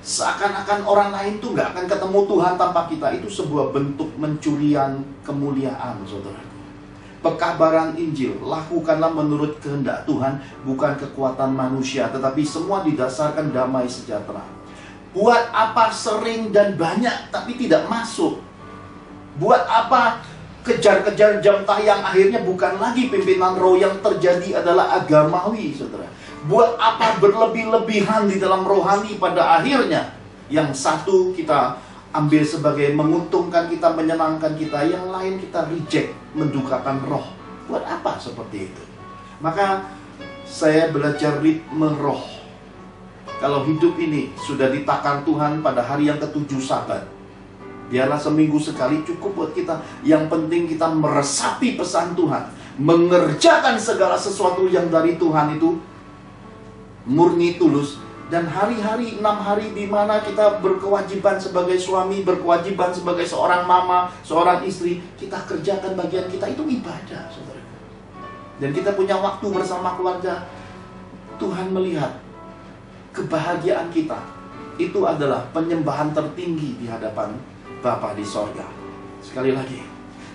Speaker 1: seakan-akan orang lain tuh nggak akan ketemu Tuhan tanpa kita. Itu sebuah bentuk mencurian kemuliaan, saudara. Pekabaran Injil, lakukanlah menurut kehendak Tuhan, bukan kekuatan manusia, tetapi semua didasarkan damai sejahtera. Buat apa sering dan banyak tapi tidak masuk? Buat apa kejar-kejar jam tayang, akhirnya bukan lagi pimpinan roh, yang terjadi adalah agamawi, saudara. Buat apa berlebih-lebihan di dalam rohani, pada akhirnya yang satu kita ambil sebagai menguntungkan kita, menyenangkan kita, yang lain kita reject, mendukakan roh. Buat apa seperti itu? Maka saya belajar ritme roh. Kalau hidup ini sudah ditakar Tuhan pada hari yang ke-7 Sabat, biarlah seminggu sekali cukup buat kita. Yang penting kita meresapi pesan Tuhan, mengerjakan segala sesuatu yang dari Tuhan itu murni tulus. Dan hari-hari, 6 hari di mana kita berkewajiban sebagai suami, berkewajiban sebagai seorang mama, seorang istri, kita kerjakan bagian kita, itu ibadah, saudara. Dan kita punya waktu bersama keluarga. Tuhan melihat kebahagiaan kita itu adalah penyembahan tertinggi di hadapan Bapa di sorga. Sekali lagi,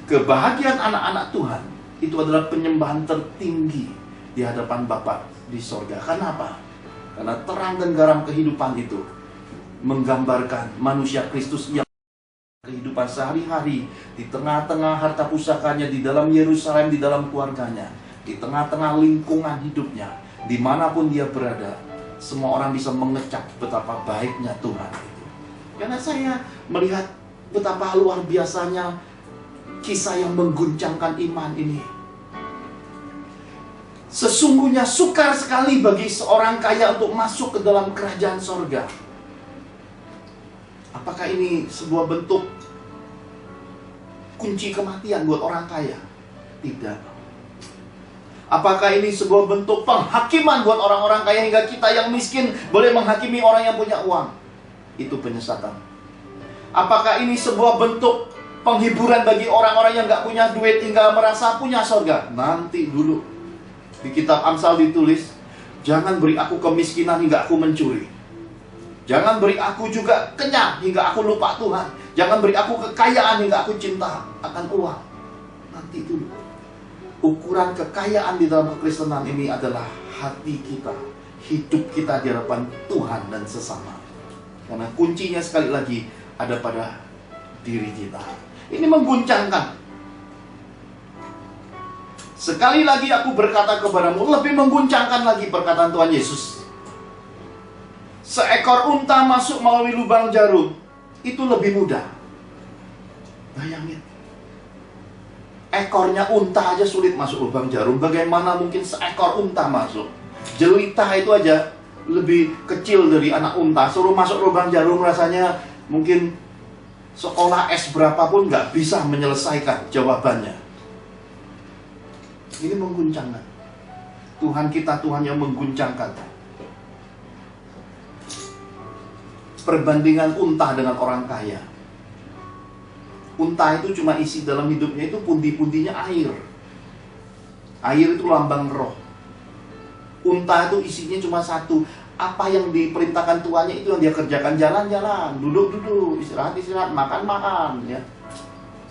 Speaker 1: kebahagiaan anak-anak Tuhan itu adalah penyembahan tertinggi di hadapan Bapa di sorga. Kenapa? Karena terang dan garam kehidupan itu menggambarkan manusia Kristus yang kehidupan sehari-hari di tengah-tengah harta pusakanya, di dalam Yerusalem, di dalam keluarganya, di tengah-tengah lingkungan hidupnya, dimanapun dia berada, semua orang bisa mengecap betapa baiknya Tuhan itu. Karena saya melihat betapa luar biasanya kisah yang mengguncangkan iman ini. Sesungguhnya sukar sekali bagi seorang kaya untuk masuk ke dalam kerajaan sorga. Apakah ini sebuah bentuk kunci kematian buat orang kaya? Tidak. Apakah ini sebuah bentuk penghakiman buat orang-orang kaya hingga kita yang miskin boleh menghakimi orang yang punya uang? Itu penyesatan. Apakah ini sebuah bentuk penghiburan bagi orang-orang yang gak punya duit hingga merasa punya sorga? Nanti dulu. Di kitab Amsal ditulis, jangan beri aku kemiskinan hingga aku mencuri. Jangan beri aku juga kenyang hingga aku lupa Tuhan. Jangan beri aku kekayaan hingga aku cinta akan uang. Nanti dulu. Ukuran kekayaan di dalam kekristenan ini adalah hati kita, hidup kita di hadapan Tuhan dan sesama. Karena kuncinya sekali lagi ada pada diri kita. Ini mengguncangkan. Sekali lagi aku berkata kepadamu, lebih mengguncangkan lagi perkataan Tuhan Yesus. Seekor unta masuk melalui lubang jarum, itu lebih mudah. Bayangin. Ekornya unta aja sulit masuk lubang jarum. Bagaimana mungkin seekor unta masuk? Jelita itu aja lebih kecil dari anak unta. Suruh masuk lubang jarum rasanya mungkin sekolah S berapapun nggak bisa menyelesaikan jawabannya. Ini mengguncangkan. Tuhan kita Tuhan yang mengguncangkan. Perbandingan unta dengan orang kaya. Unta itu cuma isi dalam hidupnya itu pundi-pundinya air. Air itu lambang roh. Unta itu isinya cuma satu. Apa yang diperintahkan tuannya itu yang dia kerjakan. Jalan-jalan, duduk-duduk, istirahat-istirahat, makan-makan, ya.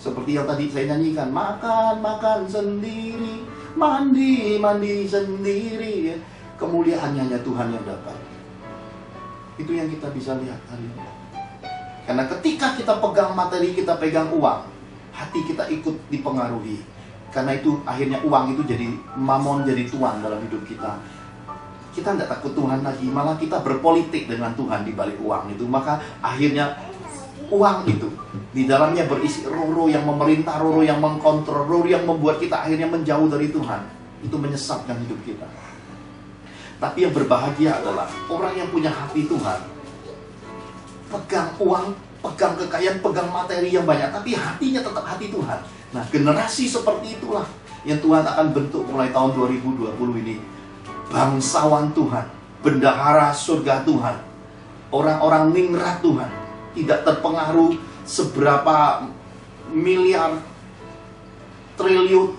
Speaker 1: Seperti yang tadi saya nyanyikan, makan-makan sendiri, mandi-mandi sendiri, ya. Kemuliaannya hanya Tuhan yang dapat. Itu yang kita bisa lihat hari ini. Karena ketika kita pegang materi, kita pegang uang, hati kita ikut dipengaruhi. Karena itu akhirnya uang itu jadi mamon, jadi tuan dalam hidup kita. Kita tidak takut Tuhan lagi, malah kita berpolitik dengan Tuhan di balik uang itu. Maka akhirnya uang itu di dalamnya berisi roh-roh yang memerintah, roh-roh yang mengkontrol, roh yang membuat kita akhirnya menjauh dari Tuhan. Itu menyesatkan hidup kita. Tapi yang berbahagia adalah orang yang punya hati Tuhan. Pegang uang, pegang kekayaan, pegang materi yang banyak, tapi hatinya tetap hati Tuhan. Nah, generasi seperti itulah yang Tuhan akan bentuk mulai tahun 2020 ini. Bangsawan Tuhan, bendahara surga Tuhan, orang-orang ningrat Tuhan, tidak terpengaruh seberapa miliar, triliun,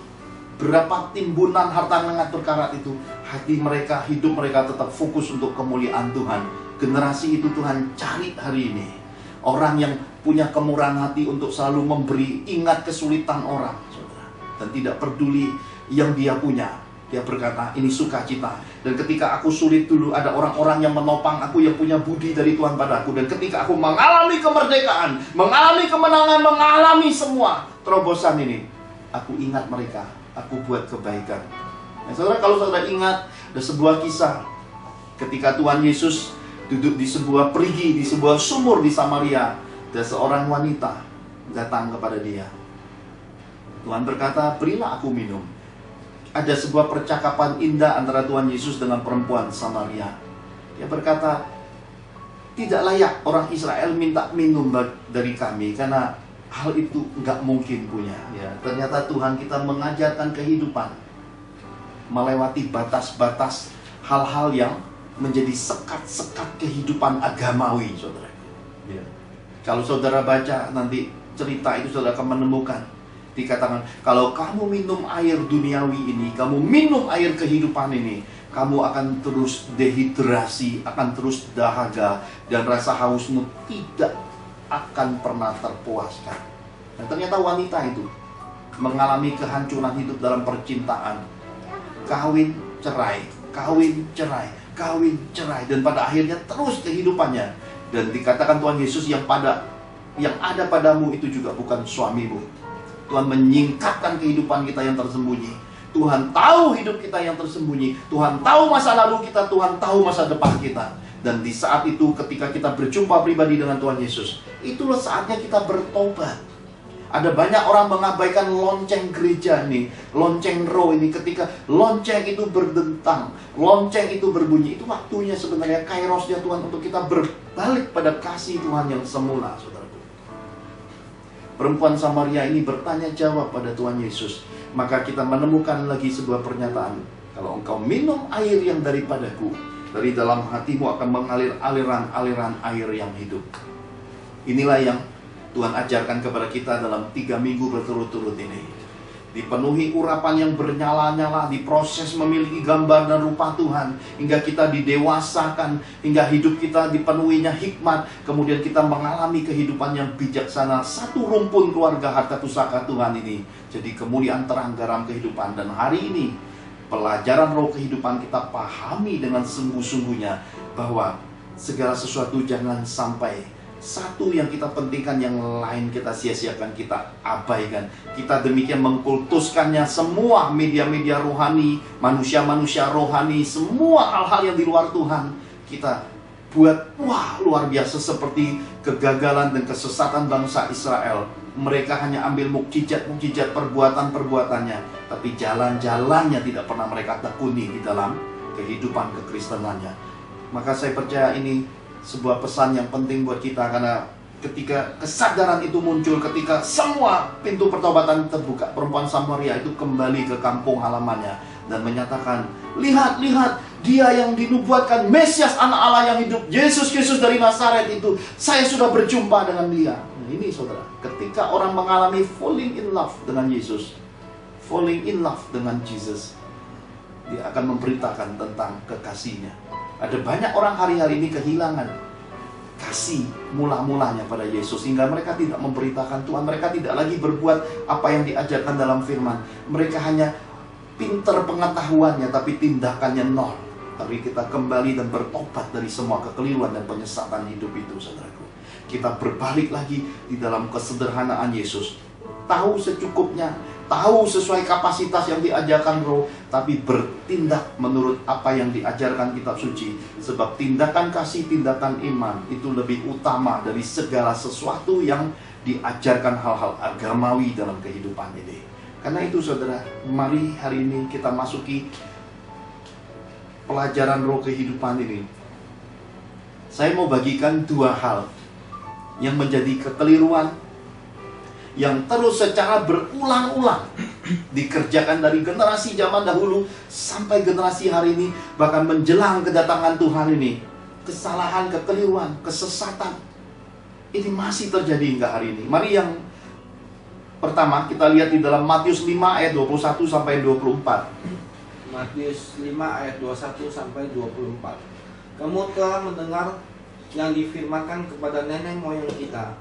Speaker 1: berapa timbunan harta nengat berkarat itu. Hati mereka, hidup mereka tetap fokus untuk kemuliaan Tuhan. Generasi itu Tuhan cari hari ini. Orang yang punya kemurahan hati untuk selalu memberi, ingat kesulitan orang, saudara, dan tidak peduli yang dia punya. Dia berkata, ini sukacita. Dan ketika aku sulit dulu, ada orang-orang yang menopang aku, yang punya budi dari Tuhan padaku. Dan ketika aku mengalami kemerdekaan, mengalami kemenangan, mengalami semua terobosan ini, aku ingat mereka, aku buat kebaikan. Nah, saudara, kalau saudara ingat, ada sebuah kisah ketika Tuhan Yesus duduk di sebuah perigi, di sebuah sumur di Samaria. Ada seorang wanita datang kepada dia. Tuhan berkata, berilah aku minum. Ada sebuah percakapan indah antara Tuhan Yesus dengan perempuan Samaria. Dia berkata, tidak layak orang Israel minta minum dari kami, karena hal itu nggak mungkin punya. Ya, ternyata Tuhan kita mengajarkan kehidupan melewati batas-batas hal-hal yang menjadi sekat-sekat kehidupan agamawi, saudara. Ya. Kalau saudara baca nanti cerita itu, saudara akan menemukan dikatakan, kalau kamu minum air duniawi ini, kamu minum air kehidupan ini, kamu akan terus dehidrasi, akan terus dahaga, dan rasa hausmu tidak akan pernah terpuaskan. Dan ternyata wanita itu mengalami kehancuran hidup dalam percintaan, kawin cerai, kawin cerai, kawin cerai, dan pada akhirnya terus kehidupannya. Dan dikatakan Tuhan Yesus, yang ada padamu itu juga bukan suamimu. Tuhan menyingkapkan kehidupan kita yang tersembunyi. Tuhan tahu hidup kita yang tersembunyi. Tuhan tahu masa lalu kita, Tuhan tahu masa depan kita. Dan di saat itu ketika kita berjumpa pribadi dengan Tuhan Yesus, itulah saatnya kita bertobat. Ada banyak orang mengabaikan lonceng gereja ini, lonceng roh ini. Ketika lonceng itu berdentang, lonceng itu berbunyi, itu waktunya sebenarnya kairosnya Tuhan untuk kita berbalik pada kasih Tuhan yang semula, saudaraku. Perempuan Samaria ini bertanya jawab pada Tuhan Yesus. Maka kita menemukan lagi sebuah pernyataan, kalau engkau minum air yang daripadaku, dari dalam hatimu akan mengalir aliran-aliran air yang hidup. Inilah yang Tuhan ajarkan kepada kita dalam 3 minggu berturut-turut ini. Dipenuhi urapan yang bernyala-nyala, diproses memiliki gambar dan rupa Tuhan, hingga kita didewasakan, hingga hidup kita dipenuhinya hikmat, kemudian kita mengalami kehidupan yang bijaksana. Satu rumpun keluarga harta pusaka Tuhan ini jadi kemuliaan terang garam kehidupan. Dan hari ini pelajaran roh kehidupan kita pahami dengan sungguh-sungguhnya, bahwa segala sesuatu jangan sampai satu yang kita pentingkan, yang lain kita sia-siakan, kita abaikan. Kita demikian mengkultuskannya semua media-media rohani, manusia-manusia rohani, semua hal-hal yang di luar Tuhan kita buat wah luar biasa, seperti kegagalan dan kesesatan bangsa Israel. Mereka hanya ambil mukjizat-mukjizat perbuatan-perbuatannya, tapi jalan-jalannya tidak pernah mereka tekuni di dalam kehidupan kekristenannya. Maka saya percaya ini sebuah pesan yang penting buat kita, karena ketika kesadaran itu muncul, ketika semua pintu pertobatan terbuka, perempuan Samaria itu kembali ke kampung halamannya dan menyatakan, lihat, dia yang dinubuatkan, Mesias anak Allah yang hidup, Yesus Kristus dari Nazaret itu, saya sudah berjumpa dengan dia. Nah, ini saudara, ketika orang mengalami falling in love dengan Yesus, falling in love dengan Jesus, dia akan memberitakan tentang kekasihnya. Ada banyak orang hari-hari ini kehilangan kasih mula-mulanya pada Yesus, sehingga mereka tidak memberitakan Tuhan. Mereka tidak lagi berbuat apa yang diajarkan dalam firman. Mereka hanya pinter pengetahuannya, tapi tindakannya nol. Tapi kita kembali dan bertobat dari semua kekeliruan dan penyesatan hidup itu, saudaraku. Kita berbalik lagi di dalam kesederhanaan Yesus. Tahu secukupnya, tahu sesuai kapasitas yang diajarkan roh, tapi bertindak menurut apa yang diajarkan kitab suci. Sebab tindakan kasih, tindakan iman itu lebih utama dari segala sesuatu yang diajarkan hal-hal agamawi dalam kehidupan ini. Karena itu saudara, mari hari ini kita masuki pelajaran roh kehidupan ini. Saya mau bagikan 2 hal yang menjadi kekeliruan, yang terus secara berulang-ulang dikerjakan dari generasi zaman dahulu sampai generasi hari ini, bahkan menjelang kedatangan Tuhan ini. Kesalahan, kekeliruan, kesesatan ini masih terjadi hingga hari ini. Mari yang pertama kita lihat di dalam Matius 5 ayat 21 sampai 24.
Speaker 4: Matius 5 ayat 21 sampai 24. Kamu telah mendengar yang difirmankan kepada nenek moyang kita,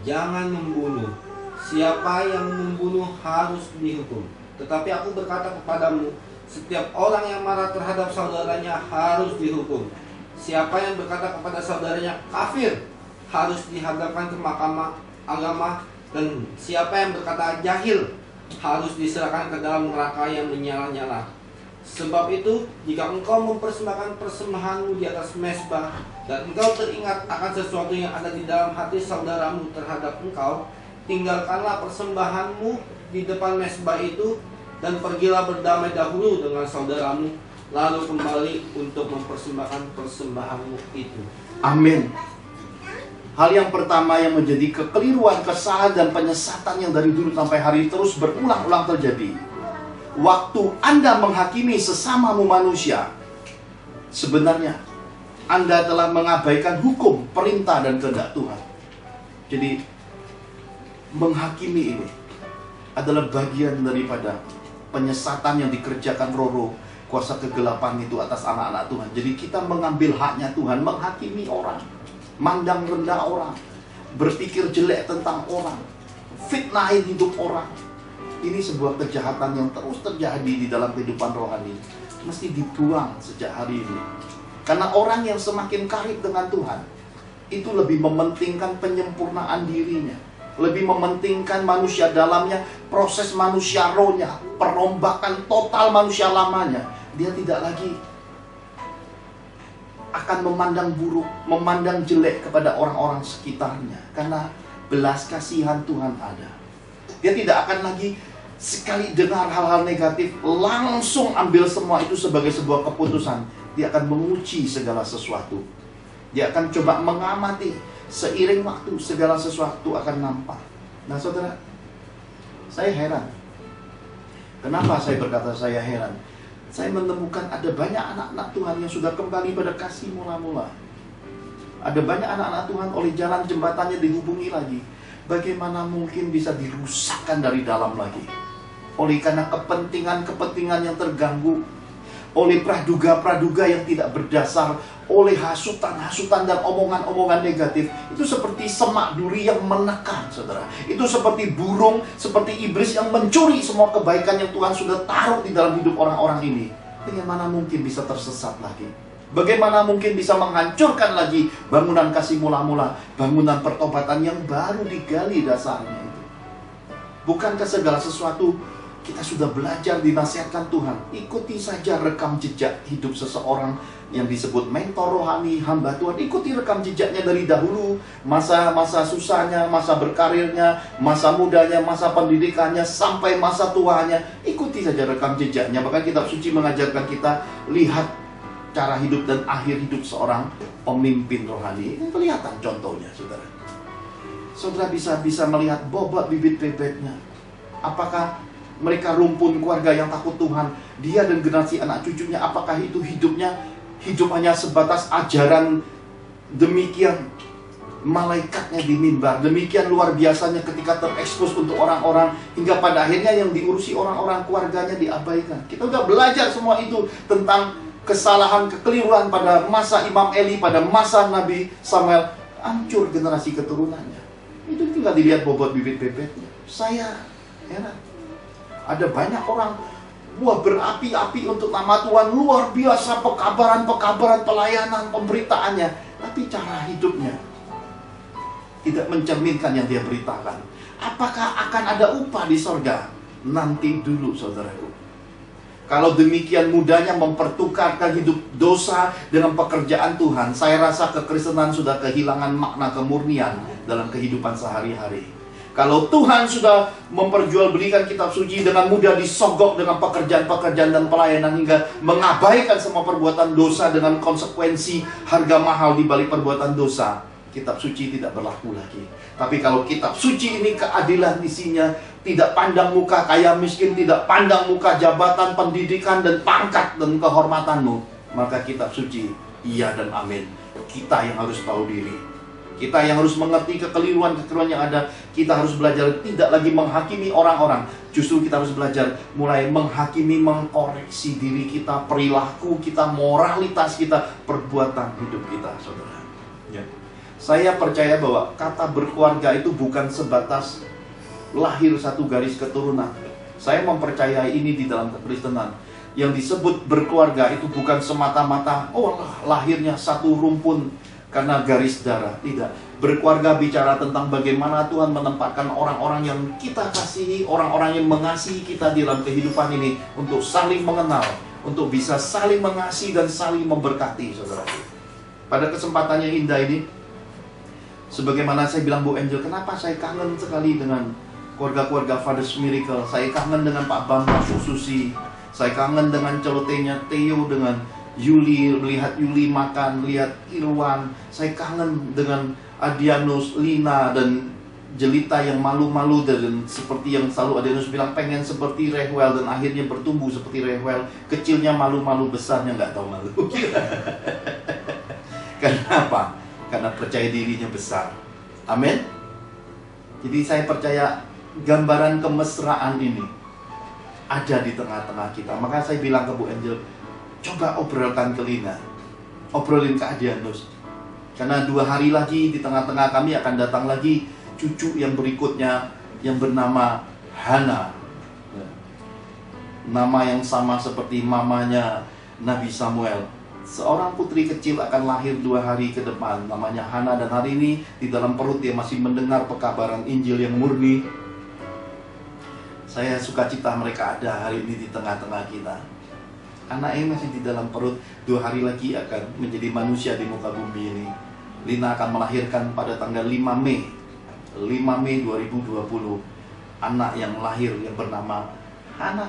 Speaker 4: jangan membunuh. Siapa yang membunuh harus dihukum. Tetapi aku berkata kepadamu, setiap orang yang marah terhadap saudaranya harus dihukum. Siapa yang berkata kepada saudaranya kafir harus dihadapkan ke mahkamah agama. Dan siapa yang berkata jahil harus diserahkan ke dalam neraka yang menyala-nyala. Sebab itu, jika engkau mempersembahkan persembahanmu di atas mezbah, dan engkau teringat akan sesuatu yang ada di dalam hati saudaramu terhadap engkau, tinggalkanlah persembahanmu di depan mezbah itu, dan pergilah berdamai dahulu dengan saudaramu, lalu kembali untuk mempersembahkan persembahanmu itu.
Speaker 1: Amin. Hal yang pertama yang menjadi kekeliruan, kesalahan, dan penyesatan yang dari dulu sampai hari terus berulang-ulang terjadi. Waktu Anda menghakimi sesamamu manusia, sebenarnya Anda telah mengabaikan hukum, perintah, dan kehendak Tuhan. Jadi, menghakimi ini adalah bagian daripada penyesatan yang dikerjakan roh-roh kuasa kegelapan itu atas anak-anak Tuhan. Jadi kita mengambil haknya Tuhan, menghakimi orang, mandang rendah orang, berpikir jelek tentang orang, fitnahin hidup orang. Ini sebuah kejahatan yang terus terjadi di dalam kehidupan rohani. Mesti dibuang sejak hari ini. Karena orang yang semakin karib dengan Tuhan, itu lebih mementingkan penyempurnaan dirinya, lebih mementingkan manusia dalamnya, proses manusia rohnya, perombakan total manusia lamanya. Dia tidak lagi akan memandang buruk, memandang jelek kepada orang-orang sekitarnya, karena belas kasihan Tuhan ada. Dia tidak akan lagi sekali dengar hal-hal negatif langsung ambil semua itu sebagai sebuah keputusan. Dia akan menguji segala sesuatu. Dia akan coba mengamati. Seiring waktu segala sesuatu akan nampak. Nah saudara, saya heran. Kenapa saya berkata saya heran? Saya menemukan ada banyak anak-anak Tuhan yang sudah kembali pada kasih mula-mula. Ada banyak anak-anak Tuhan oleh jalan jembatannya dihubungi lagi. Bagaimana mungkin bisa dirusakkan dari dalam lagi? Oleh karena kepentingan-kepentingan yang terganggu, oleh praduga-praduga yang tidak berdasar, oleh hasutan-hasutan dan omongan-omongan negatif. Itu seperti semak duri yang menekan, saudara. Itu seperti burung, seperti iblis yang mencuri semua kebaikan yang Tuhan sudah taruh di dalam hidup orang-orang ini. Bagaimana mungkin bisa tersesat lagi? Bagaimana mungkin bisa menghancurkan lagi bangunan kasih mula-mula, bangunan pertobatan yang baru digali dasarnya itu? Bukankah segala sesuatu kita sudah belajar dinasihatkan Tuhan? Ikuti saja rekam jejak hidup seseorang yang disebut mentor rohani, hamba Tuhan. Ikuti rekam jejaknya dari dahulu, masa-masa susahnya, masa berkarirnya, masa mudanya, masa pendidikannya, sampai masa tuanya. Ikuti saja rekam jejaknya. Bahkan kitab suci mengajarkan kita, lihat cara hidup dan akhir hidup seorang pemimpin rohani. Ini kelihatan contohnya, saudara. Saudara bisa melihat bobot bibit bebeknya. Apakah mereka rumpun keluarga yang takut Tuhan? Dia dan generasi anak cucunya, apakah itu hidupnya hidup hanya sebatas ajaran demikian malaikatnya di mimbar, demikian luar biasanya ketika terekspos untuk orang-orang, hingga pada akhirnya yang diurusi orang-orang keluarganya diabaikan? Kita udah belajar semua itu tentang kesalahan, kekeliruan pada masa Imam Eli, pada masa Nabi Samuel. Hancur generasi keturunannya. Itu tinggal dilihat bobot bibit bebeknya. Saya heran. Ada banyak orang, wah berapi-api untuk nama Tuhan, luar biasa pekabaran-pekabaran, pelayanan, pemberitaannya. Tapi cara hidupnya tidak mencerminkan yang dia beritakan. Apakah akan ada upah di sorga? Nanti dulu, saudaraku. Kalau demikian mudahnya mempertukarkan hidup dosa dengan pekerjaan Tuhan, saya rasa kekristenan sudah kehilangan makna kemurnian dalam kehidupan sehari-hari. Kalau Tuhan sudah memperjualbelikan kitab suci, dengan mudah disogok dengan pekerjaan-pekerjaan dan pelayanan, hingga mengabaikan semua perbuatan dosa dengan konsekuensi harga mahal di balik perbuatan dosa, kitab suci tidak berlaku lagi. Tapi kalau kitab suci ini keadilan isinya, tidak pandang muka kaya miskin, tidak pandang muka jabatan, pendidikan, dan pangkat dan kehormatanmu, maka kitab suci iya dan amin. Kita yang harus tahu diri. Kita yang harus mengerti kekeliruan-kekeliruan yang ada. Kita harus belajar tidak lagi menghakimi orang-orang. Justru kita harus belajar mulai menghakimi, mengkoreksi diri kita, perilaku kita, moralitas kita, perbuatan hidup kita, saudara. Ya. Saya percaya bahwa kata berkeluarga itu bukan sebatas lahir satu garis keturunan. Saya mempercayai ini di dalam kekristenan. Yang disebut berkeluarga itu bukan semata-mata, oh lahirnya satu rumpun karena garis darah. Tidak. Berkeluarga bicara tentang bagaimana Tuhan menempatkan orang-orang yang kita kasihi, orang-orang yang mengasihi kita di dalam kehidupan ini, untuk saling mengenal, untuk bisa saling mengasihi dan saling memberkati, saudara. Pada kesempatan yang indah ini, sebagaimana saya bilang Bu Angel, kenapa saya kangen sekali dengan keluarga-keluarga Father's Miracle. Saya kangen dengan Pak Bambang Susi, saya kangen dengan celotehnya Theo, dengan Yuli, melihat Yuli makan, lihat Irwan. Saya kangen dengan Adianus, Lina, dan Jelita yang malu-malu, dan seperti yang selalu Adianus bilang pengen seperti Rehwel, dan akhirnya bertumbuh seperti Rehwel. Kecilnya malu-malu, besarnya nggak tahu malu. Karena apa? Karena percaya dirinya besar. Amin. Jadi saya percaya gambaran kemesraan ini ada di tengah-tengah kita. Maka saya bilang ke Bu Angel, coba obrolkan ke Lina, obrolin ke Adianus. Karena 2 hari lagi di tengah-tengah kami akan datang lagi cucu yang berikutnya yang bernama Hana. Nama yang sama seperti mamanya Nabi Samuel. Seorang putri kecil akan lahir 2 hari ke depan, namanya Hana, dan hari ini di dalam perut dia masih mendengar pekabaran Injil yang murni. Saya sukacita mereka ada hari ini di tengah-tengah kita. Anaknya masih di dalam perut, 2 hari lagi akan menjadi manusia di muka bumi ini. Lina akan melahirkan pada tanggal 5 Mei 2020 anak yang lahir yang bernama Hana.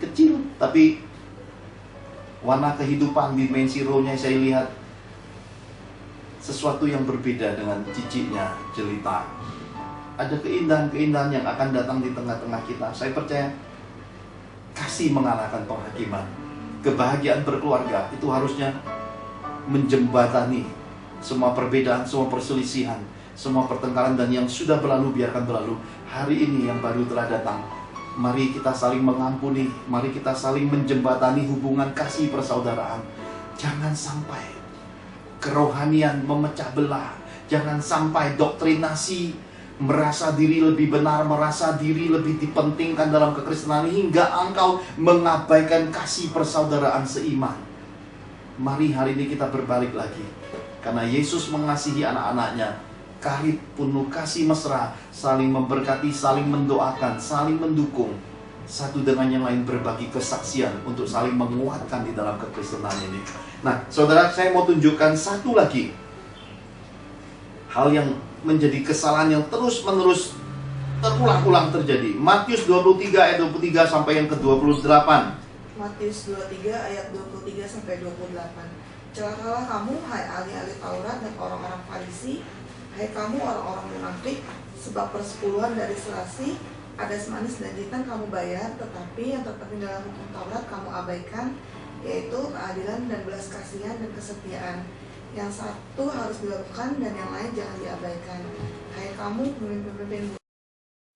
Speaker 1: Kecil, tapi warna kehidupan dimensi rohnya saya lihat sesuatu yang berbeda dengan ciciknya Jelita. Ada keindahan-keindahan yang akan datang di tengah-tengah kita. Saya percaya kasih mengalahkan penghakiman. Kebahagiaan berkeluarga itu harusnya menjembatani semua perbedaan, semua perselisihan, semua pertengkaran, dan yang sudah berlalu biarkan berlalu. Hari ini yang baru telah datang. Mari kita saling mengampuni, mari kita saling menjembatani hubungan kasih persaudaraan. Jangan sampai kerohanian memecah belah. Jangan sampai doktrinasi merasa diri lebih benar, merasa diri lebih dipentingkan dalam kekristenan hingga engkau mengabaikan kasih persaudaraan seiman. Mari hari ini kita berbalik lagi. Karena Yesus mengasihi anak-anaknya, karib penuh kasih mesra, saling memberkati, saling mendoakan, saling mendukung, satu dengan yang lain berbagi kesaksian untuk saling menguatkan di dalam kekristenan ini. Nah, saudara, saya mau tunjukkan satu lagi hal yang menjadi kesalahan yang terus-menerus terulang-ulang terjadi. Matius 23 ayat 23 sampai yang ke-28.
Speaker 5: Matius 23 ayat 23 sampai 28. Celakalah kamu, hai ahli-ahli Taurat dan orang-orang Farisi, hai kamu orang-orang munafik, sebab persepuluhan dari selasi, adas manis dan jintan kamu bayar, tetapi yang terpenting dalam hukum Taurat kamu abaikan, yaitu keadilan dan belas kasihan dan kesetiaan. Yang satu harus dilakukan dan yang lain jangan diabaikan. Hai kamu pemimpin-pemimpin,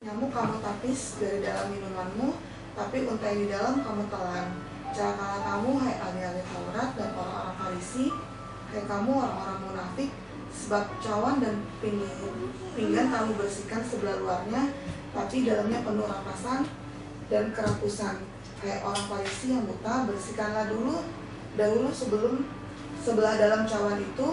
Speaker 5: nyamuk kamu tapis dari dalam minumanmu, tapi untai di dalam kamu telan. Celakalah kamu, hai ahli-ahli Taurat dan orang-orang Farisi, hai kamu orang-orang munafik, sebab cawan dan pinggan kamu bersihkan sebelah luarnya, tapi dalamnya penuh rampasan dan kerakusan. Hai orang Farisi yang buta, bersihkanlah dahulu sebelum sebelah dalam cawan itu,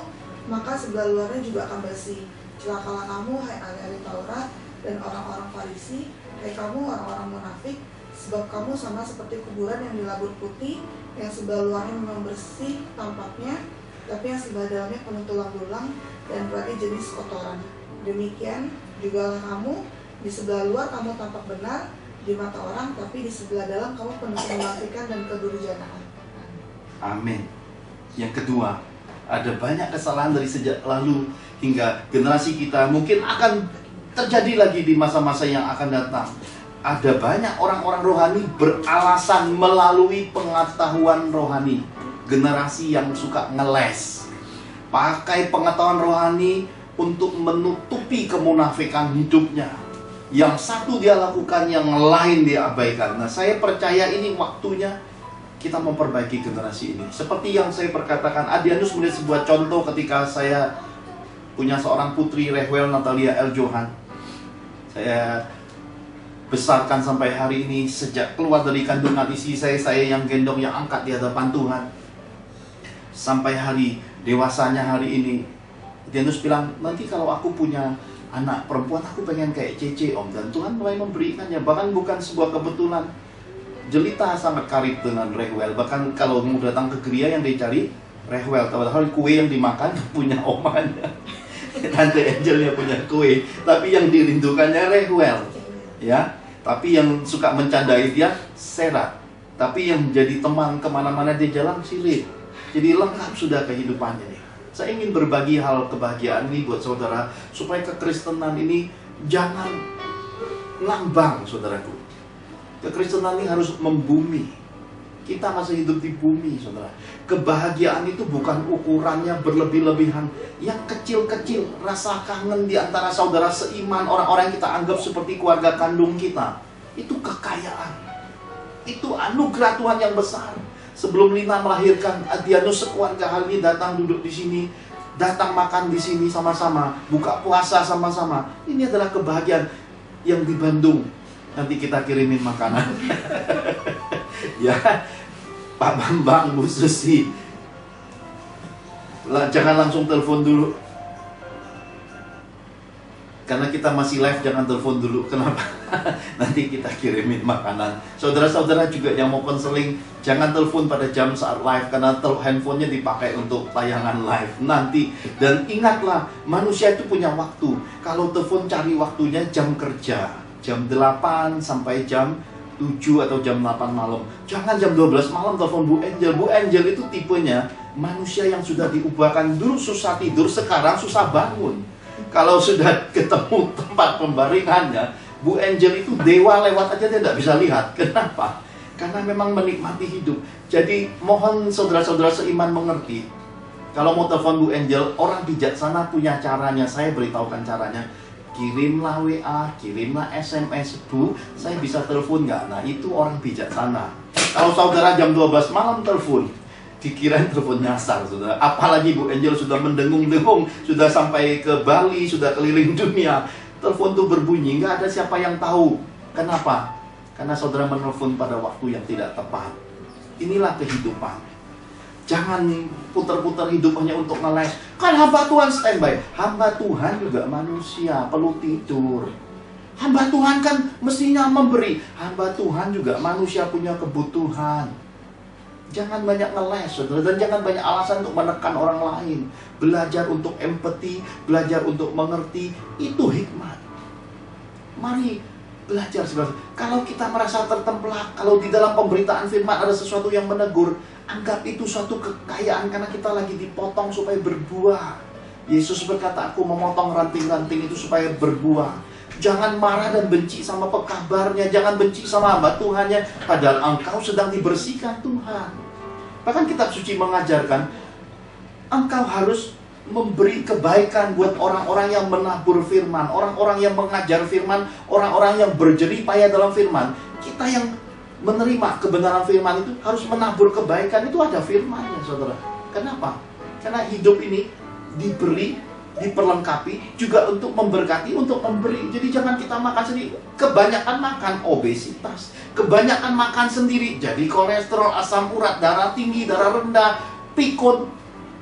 Speaker 5: maka sebelah luarnya juga akan bersih. Celakalah kamu, hai ahli-ahli Taurat dan orang-orang Farisi, hai kamu orang-orang munafik, sebab kamu sama seperti kuburan yang dilabur putih, yang sebelah luarnya memang bersih tampaknya, tapi yang sebelah dalamnya penuh tulang-tulang dan berbagai jenis kotoran. Demikian jugalah kamu, di sebelah luar kamu tampak benar di mata orang, tapi di sebelah dalam kamu penuh kemunafikan dan kedurjanaan.
Speaker 1: Amin. Yang kedua, ada banyak kesalahan dari sejak lalu hingga generasi kita, mungkin akan terjadi lagi di masa-masa yang akan datang. Ada banyak orang-orang rohani beralasan melalui pengetahuan rohani. Generasi yang suka ngeles, pakai pengetahuan rohani untuk menutupi kemunafikan hidupnya. Yang satu dia lakukan, yang lain dia abaikan. Nah, saya percaya ini waktunya kita memperbaiki generasi ini. Seperti yang saya perkatakan, Adianus menjadi sebuah contoh ketika saya punya seorang putri, Rehwel Natalia L. Johan. Saya besarkan sampai hari ini. Sejak keluar dari kandungan istri saya yang gendong, yang angkat di hadapan Tuhan. Sampai hari dewasanya hari ini, Adianus bilang, nanti kalau aku punya anak perempuan, aku pengen kayak Cece om. Dan Tuhan mulai memberikannya, bahkan bukan sebuah kebetulan. Jelita sangat karib dengan Rehwel. Bahkan kalau mau datang ke gereja yang dicari Rehwel, padahal kue yang dimakan punya omanya. Tante Angelnya punya kue, tapi yang dirindukannya Rehwel. Ya, tapi yang suka mencandai dia Serat. Tapi yang jadi teman kemana-mana dia jalan sirik. Jadi lengkap sudah kehidupannya nih. Saya ingin berbagi hal kebahagiaan ini buat saudara, supaya kekristenan ini jangan ngambang, saudaraku. Kekristenan ini harus membumi. Kita masih hidup di bumi, saudara. Kebahagiaan itu bukan ukurannya berlebih-lebihan. Yang kecil-kecil, rasa kangen di antara saudara seiman, orang-orang yang kita anggap seperti keluarga kandung kita. Itu kekayaan. Itu anugerah Tuhan yang besar. Sebelum Lina melahirkan, Adianus sekeluarga hal ini datang duduk di sini, datang makan di sini sama-sama, buka puasa sama-sama. Ini adalah kebahagiaan yang di Bandung. Nanti kita kirimin makanan. Ya, Pak Bambang, Bu Susi, jangan langsung telepon dulu. Karena kita masih live, jangan telepon dulu. Kenapa? Nanti kita kirimin makanan. Saudara-saudara juga yang mau konseling, jangan telepon pada jam saat live, karena handphonenya dipakai untuk tayangan live nanti. Dan ingatlah, manusia itu punya waktu. Kalau telepon, cari waktunya jam kerja, jam 8 sampai jam 7 atau jam 8 malam. Jangan jam 12 malam telepon Bu Angel. Bu Angel itu tipenya manusia yang sudah diubahkan. Dulu susah tidur, sekarang susah bangun. Kalau sudah ketemu tempat pembaringannya, Bu Angel itu dewa lewat aja dia tidak bisa lihat. Kenapa? Karena memang menikmati hidup. Jadi mohon saudara-saudara seiman mengerti. Kalau mau telepon Bu Angel, orang bijaksana punya caranya. Saya beritahukan caranya. Kirimlah WA, kirimlah SMS. Bu, saya bisa telepon nggak? Nah, itu orang bijaksana. Kalau saudara jam 12 malam telepon, dikirain telepon nyasar, saudara. Apalagi Bu Angel sudah mendengung-dengung, sudah sampai ke Bali, sudah keliling dunia. Telepon tuh berbunyi, nggak ada siapa yang tahu. Kenapa? Karena saudara menelpon pada waktu yang tidak tepat. Inilah kehidupan. Jangan putar-putar hidup hanya untuk ngeles. Kan hamba Tuhan standby. Hamba Tuhan juga manusia, perlu tidur. Hamba Tuhan kan mestinya memberi. Hamba Tuhan juga manusia, punya kebutuhan. Jangan banyak ngeles, saudara, dan jangan banyak alasan untuk menekan orang lain. Belajar untuk empati, belajar untuk mengerti, itu hikmat. Mari belajar, saudara. Kalau kita merasa tertemplak, kalau di dalam pemberitaan firman ada sesuatu yang menegur, anggap itu suatu kekayaan, karena kita lagi dipotong supaya berbuah. Yesus berkata, aku memotong ranting-ranting itu supaya berbuah. Jangan marah dan benci sama pekabarnya, jangan benci sama hamba Tuhannya, padahal engkau sedang dibersihkan Tuhan. Bahkan kitab suci mengajarkan, engkau harus memberi kebaikan buat orang-orang yang menabur firman, orang-orang yang mengajar firman, orang-orang yang berjerih payah dalam firman. Kita yang menerima kebenaran firman itu harus menabur kebaikan, itu ada firmannya, saudara. Kenapa? Karena hidup ini diberi, diperlengkapi juga untuk memberkati, untuk memberi. Jadi jangan kita makan sendiri. Kebanyakan makan, obesitas. Kebanyakan makan sendiri, jadi kolesterol, asam urat, darah tinggi, darah rendah, pikun.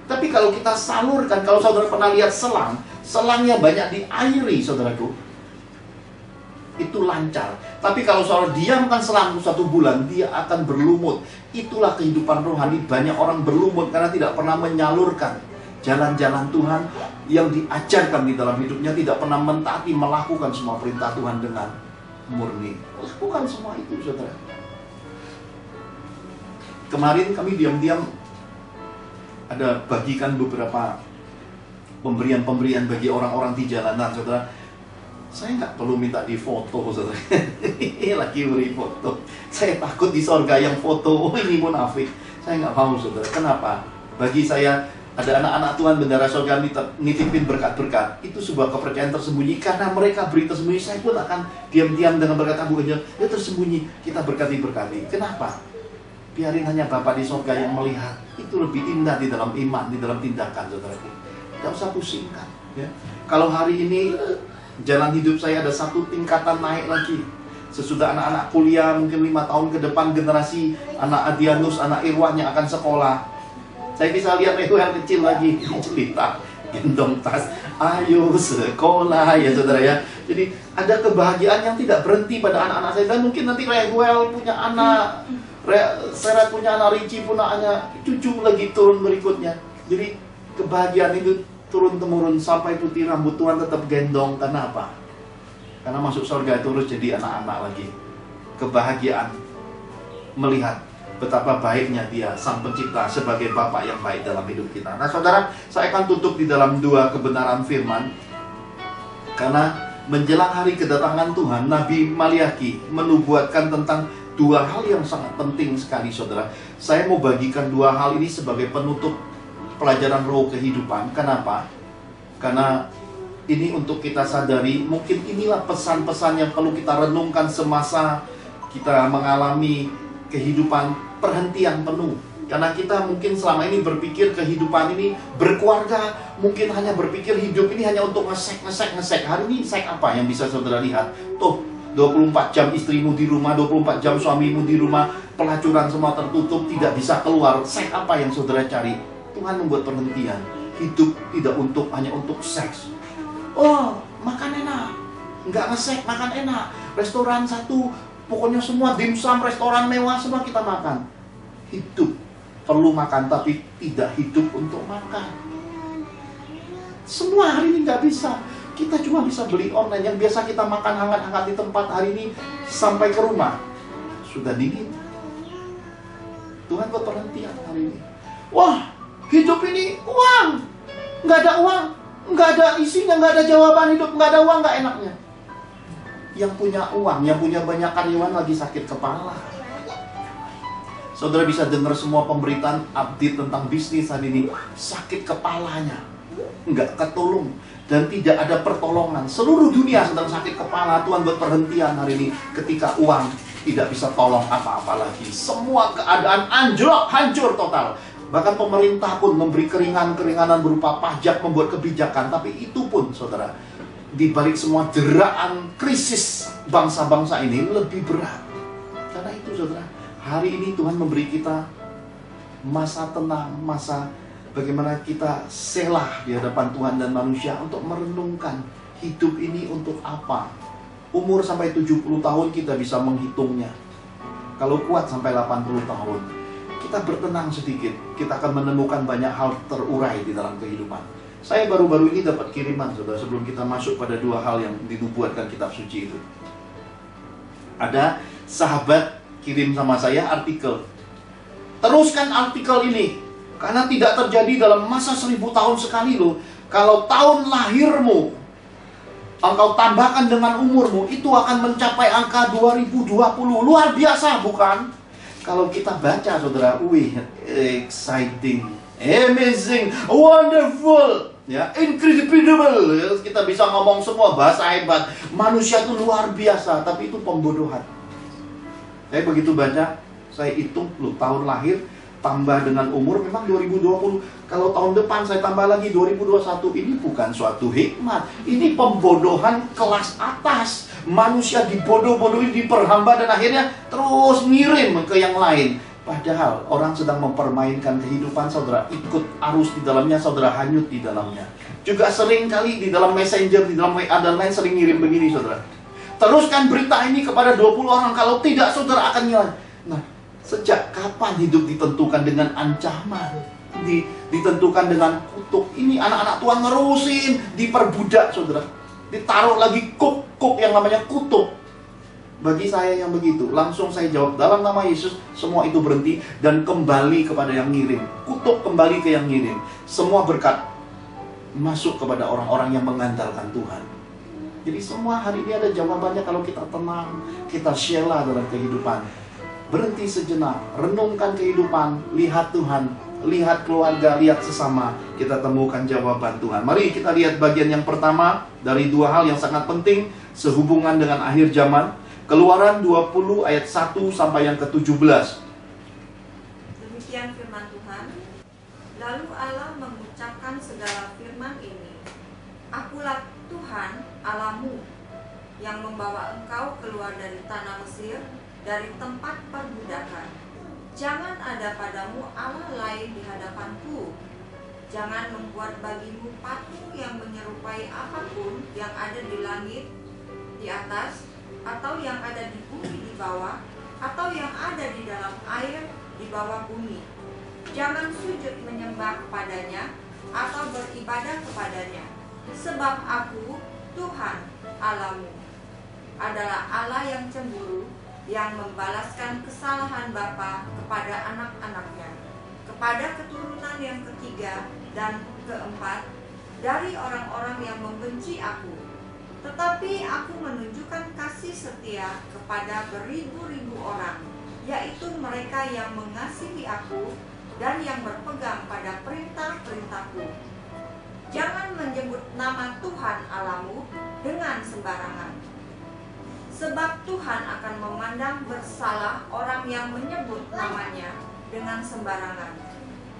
Speaker 1: Tapi kalau kita salurkan, kalau saudara pernah lihat selang, selangnya banyak diairi, saudaraku, itu lancar. Tapi kalau saudara diamkan selang 1 bulan, dia akan berlumut. Itulah kehidupan rohani. Banyak orang berlumut karena tidak pernah menyalurkan jalan-jalan Tuhan yang diajarkan di dalam hidupnya, tidak pernah mentaati, melakukan semua perintah Tuhan dengan murni. Lakukan semua itu, saudara. Kemarin kami diam-diam ada bagikan beberapa pemberian-pemberian bagi orang-orang di jalanan, saudara. Saya nggak perlu minta di foto, saudara. Lagi beri foto. Saya takut di sorga yang foto, oh ini munafik. Saya nggak mau, saudara. Kenapa? Bagi saya, ada anak-anak Tuhan bendara sorga nitipin berkat-berkat. Itu sebuah kepercayaan tersembunyi. Karena mereka beri tersembunyi, saya pun akan diam-diam dengan berkata, Bu Angel, ya tersembunyi, kita berkati-berkati. Kenapa? Biarin hanya Bapa di sorga yang melihat. Itu lebih indah di dalam iman, di dalam tindakan, saudara. Gak usah pusingkan, ya. Kalau hari ini jalan hidup saya ada 1 tingkatan naik lagi. Sesudah anak-anak kuliah, mungkin 5 tahun ke depan, generasi anak Adianus, anak Irwan yang akan sekolah, saya bisa lihat Reuel kecil lagi cerita, gendong tas, ayo sekolah, ya saudara ya. Jadi ada kebahagiaan yang tidak berhenti pada anak-anak saya. Dan mungkin nanti Reuel punya anak, Seret punya anak, Ricci punya anak, cucu lagi turun berikutnya. Jadi kebahagiaan itu turun-temurun sampai putih rambut Tuhan tetap gendong. Karena apa? Karena masuk surga itu harus jadi anak-anak lagi. Kebahagiaan melihat betapa baiknya Dia, Sang Pencipta, sebagai Bapa yang baik dalam hidup kita. Nah saudara, saya akan tutup di dalam 2 kebenaran firman. Karena menjelang hari kedatangan Tuhan, Nabi Maliaki menubuatkan tentang 2 hal yang sangat penting sekali, saudara. Saya mau bagikan 2 hal ini sebagai penutup pelajaran roh kehidupan. Kenapa? Karena ini untuk kita sadari, mungkin inilah pesan-pesan yang perlu kita renungkan semasa kita mengalami kehidupan perhentian penuh. Karena kita mungkin selama ini berpikir kehidupan ini berkeluarga, mungkin hanya berpikir hidup ini hanya untuk ngesek. Hari ini sek apa yang bisa saudara lihat? Tuh, 24 jam istrimu di rumah, 24 jam suamimu di rumah, pelacuran semua tertutup, tidak bisa keluar. Sek apa yang saudara cari? Tuhan membuat perhentian. Hidup tidak hanya untuk seks. Oh, makan enak. Nggak ngesek, makan enak. Restoran satu, pokoknya semua dimsum, restoran mewah, semua kita makan. Hidup perlu makan, tapi tidak hidup untuk makan. Semua hari ini nggak bisa. Kita cuma bisa beli online. Yang biasa kita makan hangat-hangat di tempat, hari ini sampai ke rumah sudah dingin. Tuhan buat perhentian hari ini. Wah, hidup ini uang. Nggak ada uang, nggak ada isinya, nggak ada jawaban hidup, nggak ada uang, nggak enaknya. Yang punya uang, yang punya banyak karyawan lagi sakit kepala. Saudara bisa dengar semua pemberitaan update tentang bisnis hari ini. Sakit kepalanya, nggak ketolong, dan tidak ada pertolongan. Seluruh dunia sedang sakit kepala. Tuhan buat perhentian hari ini ketika uang tidak bisa tolong apa-apa lagi. Semua keadaan anjlok, hancur total. Bahkan pemerintah pun memberi keringanan berupa pajak, membuat kebijakan. Tapi itu pun, saudara, di balik semua deraan krisis bangsa-bangsa ini lebih berat. Karena itu, saudara, hari ini Tuhan memberi kita masa tenang, masa bagaimana kita selah di hadapan Tuhan dan manusia untuk merenungkan hidup ini untuk apa. Umur sampai 70 tahun kita bisa menghitungnya. Kalau kuat sampai 80 tahun. Kita bertenang sedikit, kita akan menemukan banyak hal terurai di dalam kehidupan. Saya baru-baru ini dapat kiriman, saudara, sebelum kita masuk pada 2 hal yang dinubuatkan kitab suci itu. Ada sahabat kirim sama saya artikel. Teruskan artikel ini, karena tidak terjadi dalam masa 1000 tahun sekali loh. Kalau tahun lahirmu engkau tambahkan dengan umurmu, itu akan mencapai angka 2020. Luar biasa, bukan? Kalau kita baca, saudara, exciting, amazing, wonderful, ya, incredible. Kita bisa ngomong semua bahasa hebat. Manusia itu luar biasa, tapi itu pembodohan. Saya begitu baca, saya hitung loh, tahun lahir tambah dengan umur memang 2020. Kalau tahun depan saya tambah lagi 2021. Ini bukan suatu hikmat. Ini pembodohan kelas atas. Manusia dibodoh-bodohi, diperhamba, dan akhirnya terus ngirim ke yang lain. Padahal orang sedang mempermainkan kehidupan, saudara, ikut arus di dalamnya, saudara, hanyut di dalamnya. Juga sering kali di dalam messenger, di dalam WA dan lain sering ngirim begini, saudara. Teruskan berita ini kepada 20 orang, kalau tidak saudara akan hilang. Nah, sejak kapan hidup ditentukan dengan ancaman? Ditentukan dengan kutuk. Ini anak-anak Tuhan ngerusin, diperbudak, saudara. Ditaruh lagi kuk yang namanya kutuk. Bagi saya yang begitu, langsung saya jawab, dalam nama Yesus, semua itu berhenti dan kembali kepada yang ngirim. Kutuk kembali ke yang ngirim. Semua berkat masuk kepada orang-orang yang mengandalkan Tuhan. Jadi semua hari ini ada jawabannya kalau kita tenang, kita syela dalam kehidupan. Berhenti sejenak, renungkan kehidupan, lihat Tuhan, lihat keluarga, lihat sesama. Kita temukan jawaban Tuhan. Mari kita lihat bagian yang pertama dari 2 hal yang sangat penting sehubungan dengan akhir zaman. Keluaran 20 ayat 1 sampai yang ke-17.
Speaker 6: Demikian firman Tuhan. Lalu Allah mengucapkan segala firman ini. Akulah Tuhan Allahmu yang membawa engkau keluar dari tanah Mesir, dari tempat perbudakan. Jangan ada padamu Allah lain di hadapanku. Jangan membuat bagimu patung yang menyerupai apapun yang ada di langit, di atas, atau yang ada di bumi di bawah, atau yang ada di dalam air di bawah bumi. Jangan sujud menyembah kepadanya atau beribadah kepadanya. Sebab aku, Tuhan Allahmu, adalah Allah yang cemburu, yang membalaskan kesalahan bapa kepada anak-anaknya, kepada keturunan yang ketiga dan keempat dari orang-orang yang membenci aku. Tetapi aku menunjukkan kasih setia kepada beribu-ribu orang, yaitu mereka yang mengasihi aku dan yang berpegang pada perintah-perintahku. Jangan menyebut nama Tuhan Allahmu dengan sembarangan, sebab Tuhan akan memandang bersalah orang yang menyebut namanya dengan sembarangan.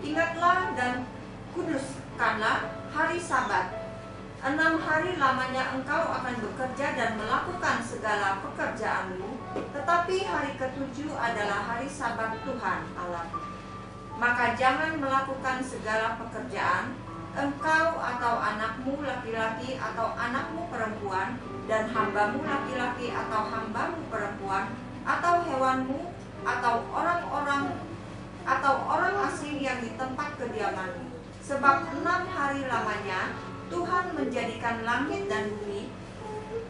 Speaker 6: Ingatlah dan kuduskanlah hari Sabat. 6 hari lamanya engkau akan bekerja dan melakukan segala pekerjaanmu, tetapi hari ke-7 adalah hari Sabat Tuhan Allahmu. Maka jangan melakukan segala pekerjaan, engkau atau anakmu laki-laki atau anakmu perempuan, dan hambamu laki-laki atau hambamu perempuan, atau hewanmu, atau orang asing yang di tempat kediamanmu. Sebab 6 hari lamanya Tuhan menjadikan langit dan bumi,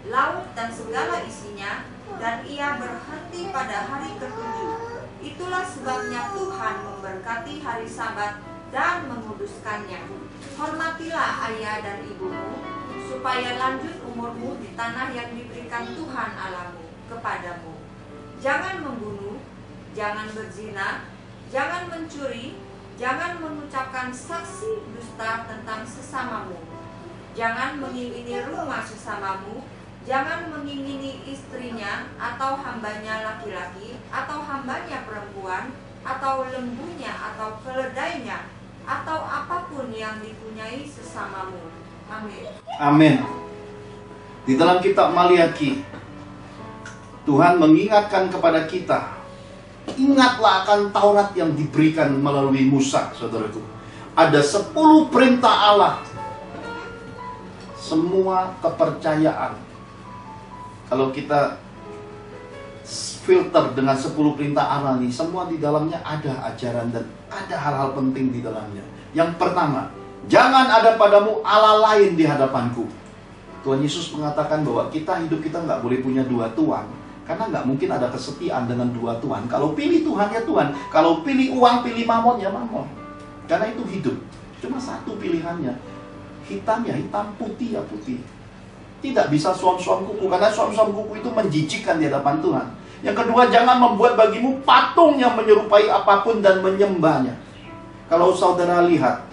Speaker 6: laut dan segala isinya, dan ia berhenti pada hari ke-7. Itulah sebabnya Tuhan memberkati hari Sabat dan menguduskannya. Hormatilah ayah dan ibumu, supaya lanjut umurmu di tanah yang diberikan Tuhan Allahmu kepadamu. Jangan membunuh, jangan berzina, jangan mencuri, jangan mengucapkan saksi dusta tentang sesamamu, jangan mengingini rumah sesamamu, jangan mengingini istrinya atau hambanya laki-laki atau hambanya perempuan atau lembunya atau keledainya atau apapun yang dipunyai sesamamu. Amin.
Speaker 1: Amin. Di dalam kitab Maliaki, Tuhan mengingatkan kepada kita, ingatlah akan Taurat yang diberikan melalui Musa, saudaraku. Ada 10 perintah Allah. Semua kepercayaan. Kalau kita filter dengan 10 perintah Allah ini, semua di dalamnya ada ajaran dan ada hal-hal penting di dalamnya. Yang pertama, jangan ada padamu Allah lain di hadapanku. Tuhan Yesus mengatakan bahwa hidup kita nggak boleh punya 2 tuan. Karena nggak mungkin ada kesetiaan dengan 2 tuan. Kalau pilih Tuhan ya Tuhan, kalau pilih uang, pilih mamon ya mamon. Karena itu hidup. Cuma satu pilihannya. Hitam ya hitam, putih ya putih. Tidak bisa suam-suam kuku, karena suam-suam kuku itu menjijikkan di hadapan Tuhan. Yang kedua, jangan membuat bagimu patung yang menyerupai apapun dan menyembahnya. Kalau saudara lihat,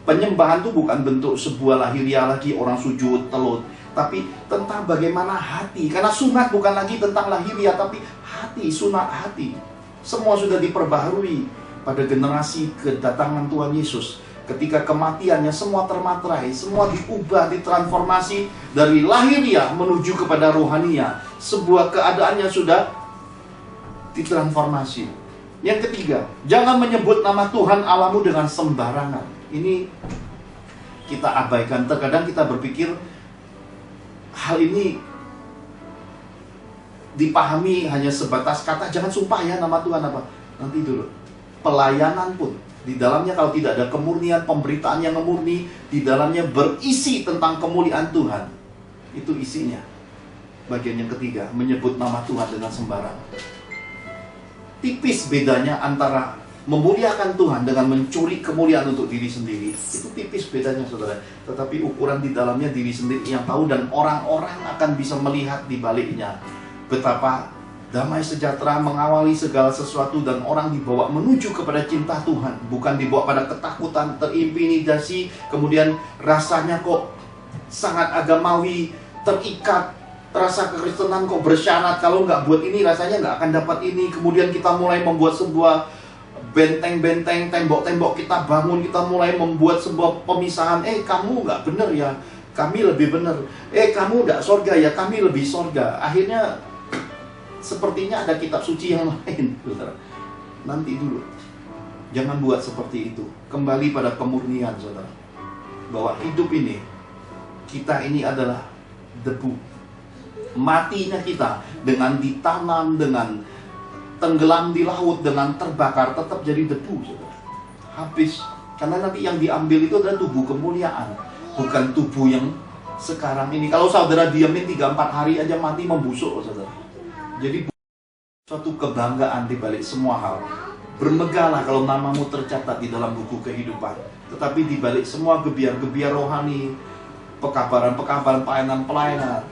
Speaker 1: penyembahan itu bukan bentuk sebuah lahiriah lagi orang sujud, telut, tapi tentang bagaimana hati. Karena sunat bukan lagi tentang lahiriah, tapi hati, sunat hati. Semua sudah diperbaharui pada generasi kedatangan Tuhan Yesus. Ketika kematiannya semua termaterai, semua diubah, ditransformasi dari lahiriah menuju kepada rohania. Sebuah keadaannya sudah ditransformasi. Yang ketiga, jangan menyebut nama Tuhan Allahmu dengan sembarangan. Ini kita abaikan. Terkadang kita berpikir hal ini dipahami hanya sebatas kata, jangan sumpah ya nama Tuhan apa. Nanti dulu. Pelayanan pun di dalamnya kalau tidak ada kemurnian, pemberitaan yang murni, di dalamnya berisi tentang kemuliaan Tuhan. Itu isinya. Bagian yang ketiga, menyebut nama Tuhan dengan sembarangan. Tipis bedanya antara memuliakan Tuhan dengan mencuri kemuliaan untuk diri sendiri. Itu tipis bedanya, saudara. Tetapi ukuran di dalamnya diri sendiri yang tahu, dan orang-orang akan bisa melihat di baliknya betapa damai sejahtera mengawali segala sesuatu, dan orang dibawa menuju kepada cinta Tuhan, bukan dibawa pada ketakutan, terintimidasi, kemudian rasanya kok sangat agamawi, terikat, rasa kekristenan kok bersyarat, kalau nggak buat ini rasanya nggak akan dapat ini. Kemudian kita mulai membuat sebuah benteng-benteng, tembok-tembok kita bangun, kita mulai membuat sebuah pemisahan. Kamu nggak bener ya, kami lebih bener. Kamu nggak sorga ya, kami lebih sorga. Akhirnya sepertinya ada kitab suci yang lain, saudara. Nanti dulu, jangan buat seperti itu. Kembali pada kemurnian, saudara, bahwa hidup ini, kita ini adalah debu. Matinya kita dengan ditanam, dengan tenggelam di laut, dengan terbakar, tetap jadi debu, saudara. Habis. Karena nanti yang diambil itu adalah tubuh kemuliaan, bukan tubuh yang sekarang ini. Kalau saudara diamin 3-4 hari aja mati membusuk, saudara. Jadi Suatu kebanggaan di balik semua hal. Bermegahlah kalau namamu tercatat di dalam buku kehidupan. Tetapi di balik semua gebiar-gebiar rohani, pekabaran-pekabaran, pelayanan-pelayanan,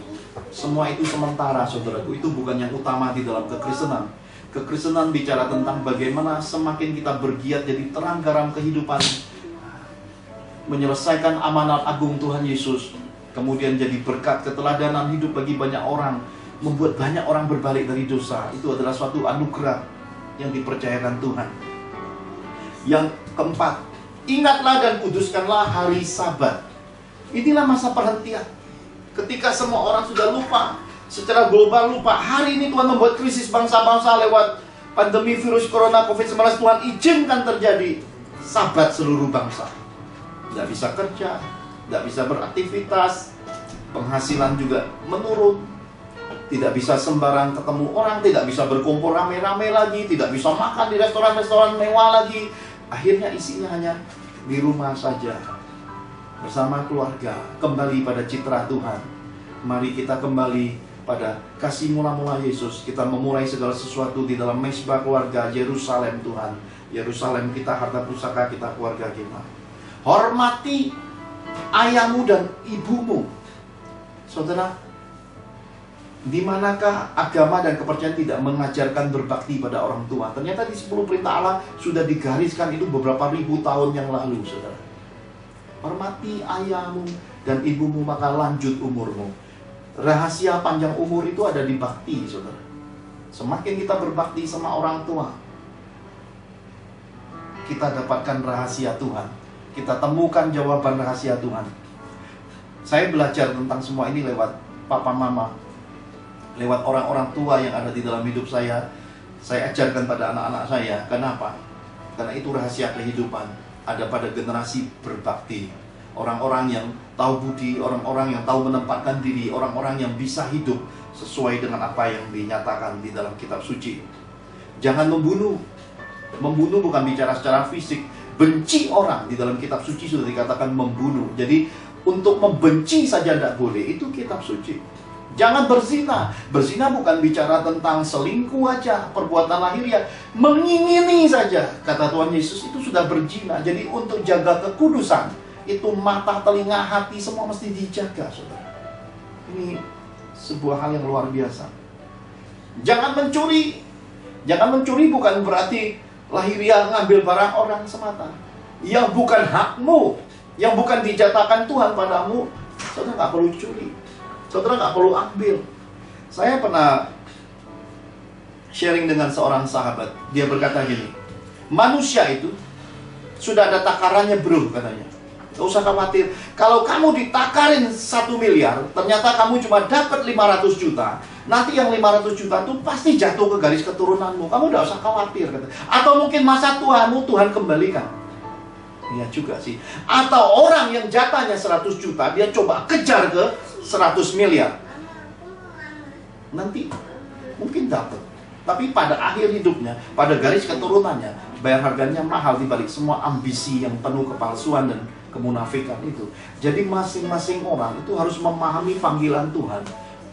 Speaker 1: semua itu sementara, saudaraku. Itu bukan yang utama di dalam kekristenan. Kekristenan bicara tentang bagaimana semakin kita bergiat jadi terang garam kehidupan, menyelesaikan amanat agung Tuhan Yesus, kemudian jadi berkat keteladanan hidup bagi banyak orang, membuat banyak orang berbalik dari dosa. Itu adalah suatu anugerah yang dipercayakan Tuhan. Yang keempat, ingatlah dan kuduskanlah hari Sabat. Inilah masa perhentian. Ketika semua orang sudah lupa, secara global lupa, hari ini Tuhan membuat krisis bangsa-bangsa lewat pandemi virus corona COVID-19. Tuhan izinkan terjadi Sabat seluruh bangsa. Tidak bisa kerja, tidak bisa beraktivitas, penghasilan juga menurun, tidak bisa sembarang ketemu orang, tidak bisa berkumpul rame-rame lagi, tidak bisa makan di restoran-restoran mewah lagi. Akhirnya isinya hanya di rumah saja, bersama keluarga, kembali pada citra Tuhan. Mari kita kembali pada kasih mula-mula Yesus. Kita memulai segala sesuatu di dalam mesbah keluarga Yerusalem Tuhan. Yerusalem kita, harta pusaka kita, keluarga kita. Hormati ayahmu dan ibumu. Saudara, di manakah agama dan kepercayaan tidak mengajarkan berbakti pada orang tua? Ternyata di 10 perintah Allah sudah digariskan itu beberapa ribu tahun yang lalu, saudara. Hormati ayahmu dan ibumu maka lanjut umurmu. Rahasia panjang umur itu ada di bakti, saudara. Semakin kita berbakti sama orang tua, kita dapatkan rahasia Tuhan. Kita temukan jawaban rahasia Tuhan. Saya belajar tentang semua ini lewat papa mama, lewat orang-orang tua yang ada di dalam hidup saya. Saya ajarkan pada anak-anak saya. Kenapa? Karena itu rahasia kehidupan. Ada pada generasi berbakti. Orang-orang yang tahu budi, orang-orang yang tahu menempatkan diri, orang-orang yang bisa hidup sesuai dengan apa yang dinyatakan di dalam kitab suci. Jangan membunuh. Membunuh bukan bicara secara fisik. Benci orang di dalam kitab suci sudah dikatakan membunuh. Jadi untuk membenci saja tidak boleh. Itu kitab suci. Jangan berzina. Berzina bukan bicara tentang selingkuh aja, perbuatan lahiriah. Mengingini saja, kata Tuhan Yesus, itu sudah berzina. Jadi untuk jaga kekudusan, itu mata, telinga, hati semua mesti dijaga, saudara. Ini sebuah hal yang luar biasa. Jangan mencuri. Jangan mencuri bukan berarti lahiriah ngambil barang orang semata. Yang bukan hakmu, yang bukan dijatakan Tuhan padamu, saudara nggak perlu curi. Saudara nggak perlu ambil. Saya pernah sharing dengan seorang sahabat. Dia berkata gini, manusia itu sudah ada takarannya bro, katanya. Gak usah khawatir. Kalau kamu ditakarin 1 miliar, ternyata kamu cuma dapat 500 juta. Nanti yang 500 juta itu pasti jatuh ke garis keturunanmu. Kamu gak usah khawatir, kata. Atau mungkin masa tuamu Tuhan kembalikan. Iya juga sih. Atau orang yang jatahnya 100 juta, dia coba kejar ke 100 miliar. Nanti mungkin dapat. Tapi pada akhir hidupnya, pada garis keturunannya, bayar harganya mahal dibalik semua ambisi yang penuh kepalsuan dan kemunafikan itu. Jadi masing-masing orang itu harus memahami panggilan Tuhan,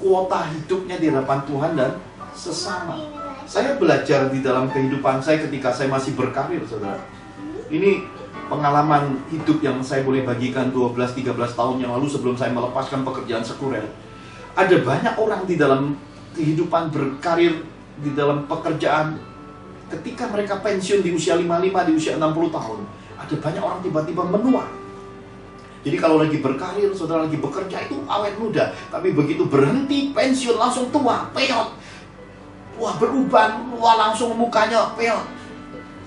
Speaker 1: kuota hidupnya di hadapan Tuhan dan sesama. Saya belajar di dalam kehidupan saya ketika saya masih berkarir, saudara. Ini pengalaman hidup yang saya boleh bagikan 12-13 tahun yang lalu sebelum saya melepaskan pekerjaan sekuler. Ada banyak orang di dalam kehidupan berkarir, di dalam pekerjaan, ketika mereka pensiun di usia 55, di usia 60 tahun, ada banyak orang tiba-tiba menua. Jadi kalau lagi berkarir, saudara lagi bekerja itu awet muda, tapi begitu berhenti pensiun langsung tua, peot. Wah, beruban, wah langsung mukanya peot.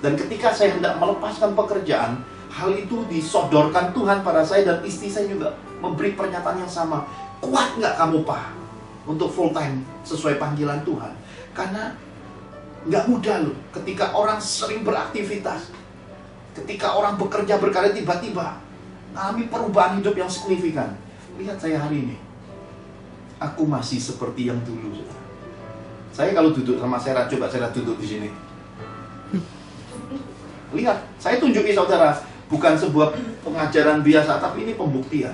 Speaker 1: Dan ketika saya hendak melepaskan pekerjaan, hal itu disodorkan Tuhan pada saya, dan istri saya juga memberi pernyataan yang sama. Kuat nggak kamu, Pak, untuk full time sesuai panggilan Tuhan? Karena nggak mudah loh ketika orang sering beraktivitas, ketika orang bekerja berkarya tiba-tiba alami perubahan hidup yang signifikan. Lihat saya hari ini, aku masih seperti yang dulu. Saya kalau duduk sama Sarah, coba Sarah duduk di sini. Lihat, saya tunjuki saudara, bukan sebuah pengajaran biasa, tapi ini pembuktian.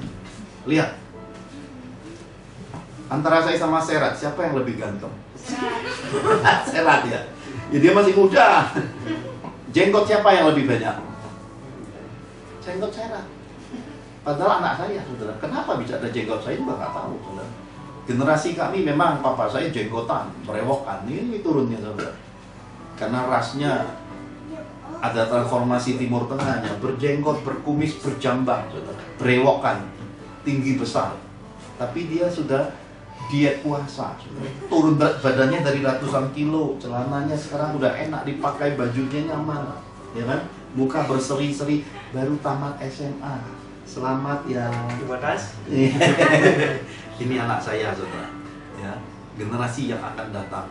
Speaker 1: Lihat, Antara saya sama Serat, siapa yang lebih ganteng? Serat ya. Ya dia masih muda. Jenggot siapa yang lebih banyak? Jenggot Serat. Padahal anak saya, saudara. Kenapa bisa ada jenggot? Saya juga nggak tahu, saudara. Generasi kami memang papa saya jenggotan, berewokan. Ini turunnya, saudara. Karena rasnya ada transformasi Timur Tengahnya, berjenggot, berkumis, berjambang, saudara. Berewokan, tinggi besar. Tapi dia sudah diet puasa, turun berat badannya dari ratusan kilo, celananya sekarang udah enak dipakai, bajunya nyaman, ya kan? Muka berseri-seri, baru tamat SMA. Selamat ya.
Speaker 7: Terima kasih.
Speaker 1: Ini anak saya, saudara. Ya, generasi yang akan datang,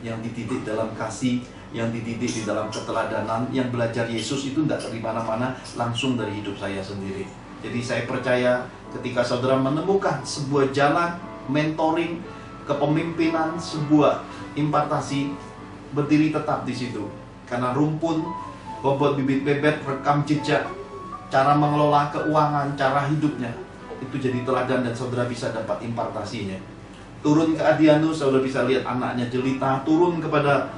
Speaker 1: yang dididik dalam kasih, yang dididik di dalam keteladanan, yang belajar Yesus itu tidak dari mana-mana, langsung dari hidup saya sendiri. Jadi saya percaya ketika saudara menemukan sebuah jalan mentoring, kepemimpinan, sebuah impartasi, berdiri tetap di situ. Karena rumpun, bobot bibit bebek, rekam jejak, cara mengelola keuangan, cara hidupnya, itu jadi teladan dan saudara bisa dapat impartasinya. Turun ke Adianus, saudara bisa lihat anaknya Jelita. Turun kepada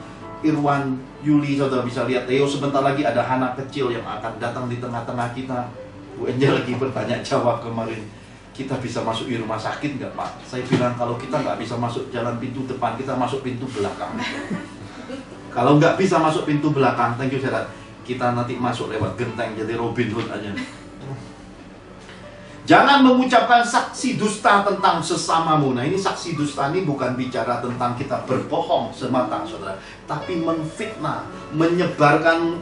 Speaker 1: Irwan, Yuli, saudara bisa lihat Theo. Sebentar lagi ada anak kecil yang akan datang di tengah-tengah kita. Bu Angel lagi bertanya jawab kemarin, kita bisa masuk di rumah sakit nggak Pak? Saya bilang kalau kita nggak bisa masuk jalan pintu depan, kita masuk pintu belakang. Kalau nggak bisa masuk pintu belakang, thank you Serat, kita nanti masuk lewat genteng, jadi Robin Hood aja. Jangan mengucapkan saksi dusta tentang sesamamu. Nah ini saksi dusta ini bukan bicara tentang kita berbohong semata, saudara, tapi menfitnah, menyebarkan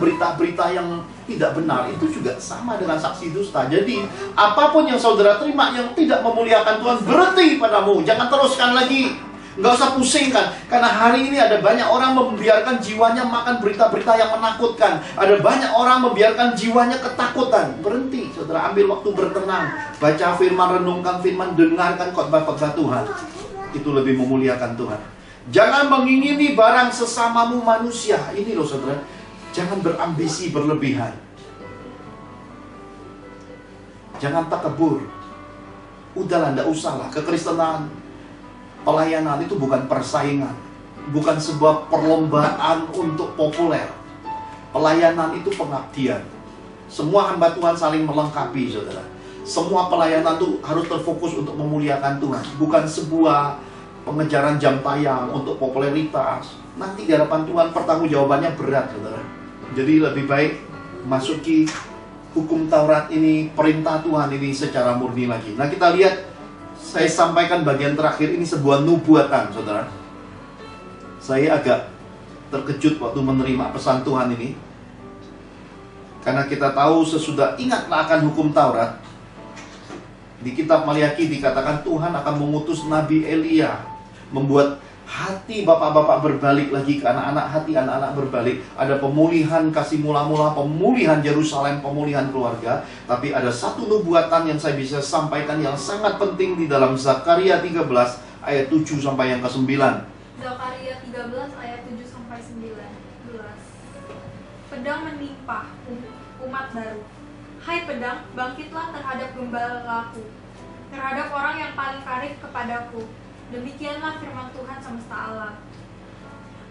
Speaker 1: berita-berita yang tidak benar, itu juga sama dengan saksi dusta. Jadi apapun yang saudara terima yang tidak memuliakan Tuhan, berhenti padamu, jangan teruskan lagi, nggak usah pusingkan. Karena hari ini ada banyak orang membiarkan jiwanya makan berita-berita yang menakutkan. Ada banyak orang membiarkan jiwanya ketakutan. Berhenti, saudara, ambil waktu bertenang, baca firman, renungkan firman, dengarkan khotbah-khotbah Tuhan. Itu lebih memuliakan Tuhan. Jangan mengingini barang sesamamu manusia. Ini loh saudara, jangan berambisi berlebihan. Jangan takabur. Udahlah, nggak usahlah. Kekristenan, pelayanan itu bukan persaingan, bukan sebuah perlombaan untuk populer. Pelayanan itu pengabdian. Semua hamba Tuhan saling melengkapi, saudara. Semua pelayanan itu harus terfokus untuk memuliakan Tuhan, bukan sebuah pengejaran jam tayang untuk popularitas. Nanti di hadapan Tuhan pertanggungjawabannya berat, saudara. Jadi lebih baik masuki hukum Taurat ini, perintah Tuhan ini secara murni lagi. Nah kita lihat, saya sampaikan bagian terakhir ini sebuah nubuatan, saudara. Saya agak terkejut waktu menerima pesan Tuhan ini. Karena kita tahu sesudah ingatlah akan hukum Taurat. Di kitab Maliaki dikatakan Tuhan akan mengutus Nabi Elia, membuat hati bapak-bapak berbalik lagi ke anak-anak, hati anak-anak berbalik. Ada pemulihan kasih mula-mula, pemulihan Yerusalem, pemulihan keluarga. Tapi ada satu nubuatan yang saya bisa sampaikan yang sangat penting di dalam Zakaria 13 ayat 7 sampai yang ke-9.
Speaker 2: Zakaria 13 ayat 7 sampai 19. Pedang menimpa umat baru. Hai pedang, bangkitlah terhadap gembalaku, terhadap orang yang paling karib kepadaku. Demikianlah firman Tuhan semesta alam.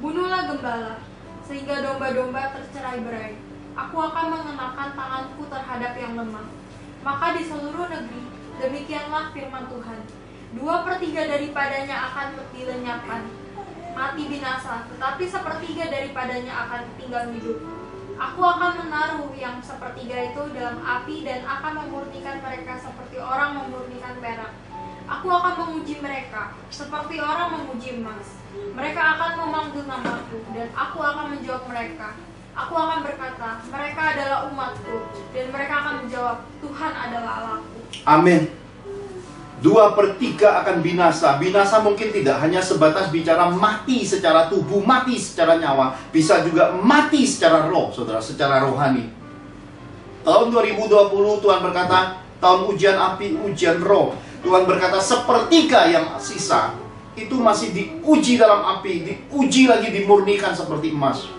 Speaker 2: Bunuhlah gembala, sehingga domba-domba tercerai-berai. Aku akan mengenakan tanganku terhadap yang lemah. Maka di seluruh negeri, demikianlah firman Tuhan, 2/3 daripadanya akan dilenyapkan, mati binasa, tetapi 1/3 daripadanya akan tinggal hidup. Aku akan menaruh yang 1/3 itu dalam api dan akan memurnikan mereka seperti orang memurnikan perak. Aku akan menguji mereka seperti orang menguji emas. Mereka akan memanggil namaku dan aku akan menjawab mereka. Aku akan berkata, mereka adalah umatku, dan mereka akan menjawab, Tuhan adalah Allahku.
Speaker 1: Amin. 2/3 akan binasa. Binasa mungkin tidak hanya sebatas bicara mati secara tubuh, mati secara nyawa, bisa juga mati secara roh, saudara, secara rohani. Tahun 2020 Tuhan berkata, tahun ujian api, ujian roh. Tuhan berkata 1/3 yang sisa itu masih diuji dalam api, diuji lagi, dimurnikan seperti emas.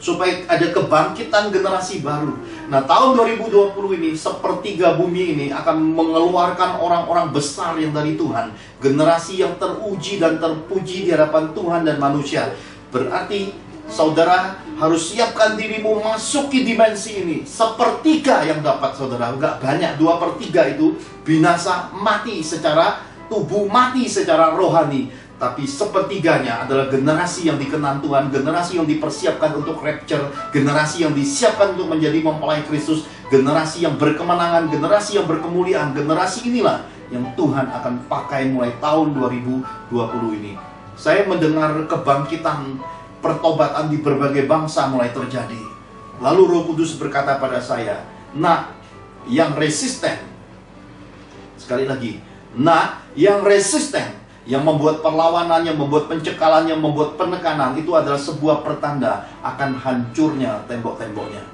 Speaker 1: supaya ada kebangkitan generasi baru. Nah, tahun 2020 ini, sepertiga bumi ini akan mengeluarkan orang-orang besar yang dari Tuhan. Generasi yang teruji dan terpuji di hadapan Tuhan dan manusia. Berarti saudara harus siapkan dirimu masuki dimensi ini. Sepertiga yang dapat saudara, enggak banyak. 2/3 itu binasa, mati secara tubuh, mati secara rohani. Tapi sepertiganya adalah generasi yang dikenan Tuhan, generasi yang dipersiapkan untuk rapture, generasi yang disiapkan untuk menjadi mempelai Kristus, generasi yang berkemenangan, generasi yang berkemuliaan. Generasi inilah yang Tuhan akan pakai mulai tahun 2020 ini. Saya mendengar kebangkitan pertobatan di berbagai bangsa mulai terjadi. Lalu Roh Kudus berkata pada saya, "Nak, yang resisten." Sekali lagi, "Nak, yang resisten." Yang membuat perlawanan, yang membuat pencekalan, yang membuat penekanan, itu adalah sebuah pertanda akan hancurnya tembok-temboknya.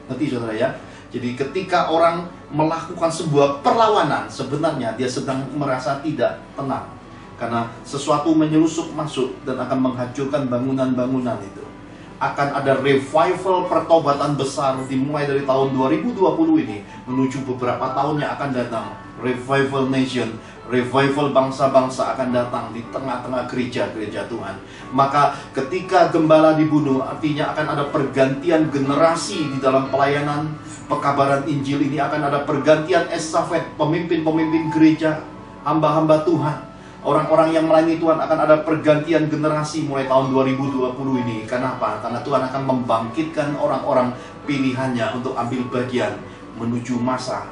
Speaker 1: Ngerti saudara ya? Jadi ketika orang melakukan sebuah perlawanan, sebenarnya dia sedang merasa tidak tenang. Karena sesuatu menyelusup masuk dan akan menghancurkan bangunan-bangunan itu. Akan ada revival pertobatan besar dimulai dari tahun 2020 ini menuju beberapa tahun yang akan datang. Revival nation, revival bangsa-bangsa akan datang di tengah-tengah gereja-gereja Tuhan. Maka ketika gembala dibunuh, artinya akan ada pergantian generasi di dalam pelayanan pekabaran Injil ini. Akan ada pergantian estafet pemimpin-pemimpin gereja, hamba-hamba Tuhan. Orang-orang yang melayani Tuhan, akan ada pergantian generasi mulai tahun 2020 ini. Kenapa? Karena Tuhan akan membangkitkan orang-orang pilihannya untuk ambil bagian menuju masa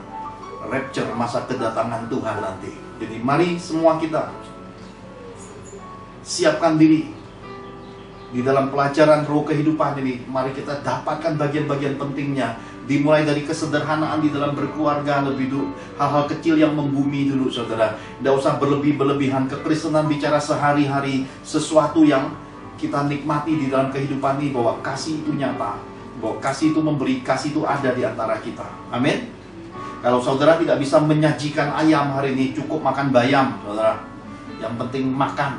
Speaker 1: rapture, masa kedatangan Tuhan nanti. Jadi mari semua kita siapkan diri di dalam pelajaran roh kehidupan ini. Mari kita dapatkan bagian-bagian pentingnya. Dimulai dari kesederhanaan di dalam berkeluarga lebih dulu. Hal-hal kecil yang membumi dulu saudara. Tidak usah berlebih-berlebihan. Kekristenan bicara sehari-hari. Sesuatu yang kita nikmati di dalam kehidupan ini. Bahwa kasih itu nyata. Bahwa kasih itu memberi. Kasih itu ada di antara kita. Amin. Kalau saudara tidak bisa menyajikan ayam hari ini, cukup makan bayam, saudara. Yang penting makan.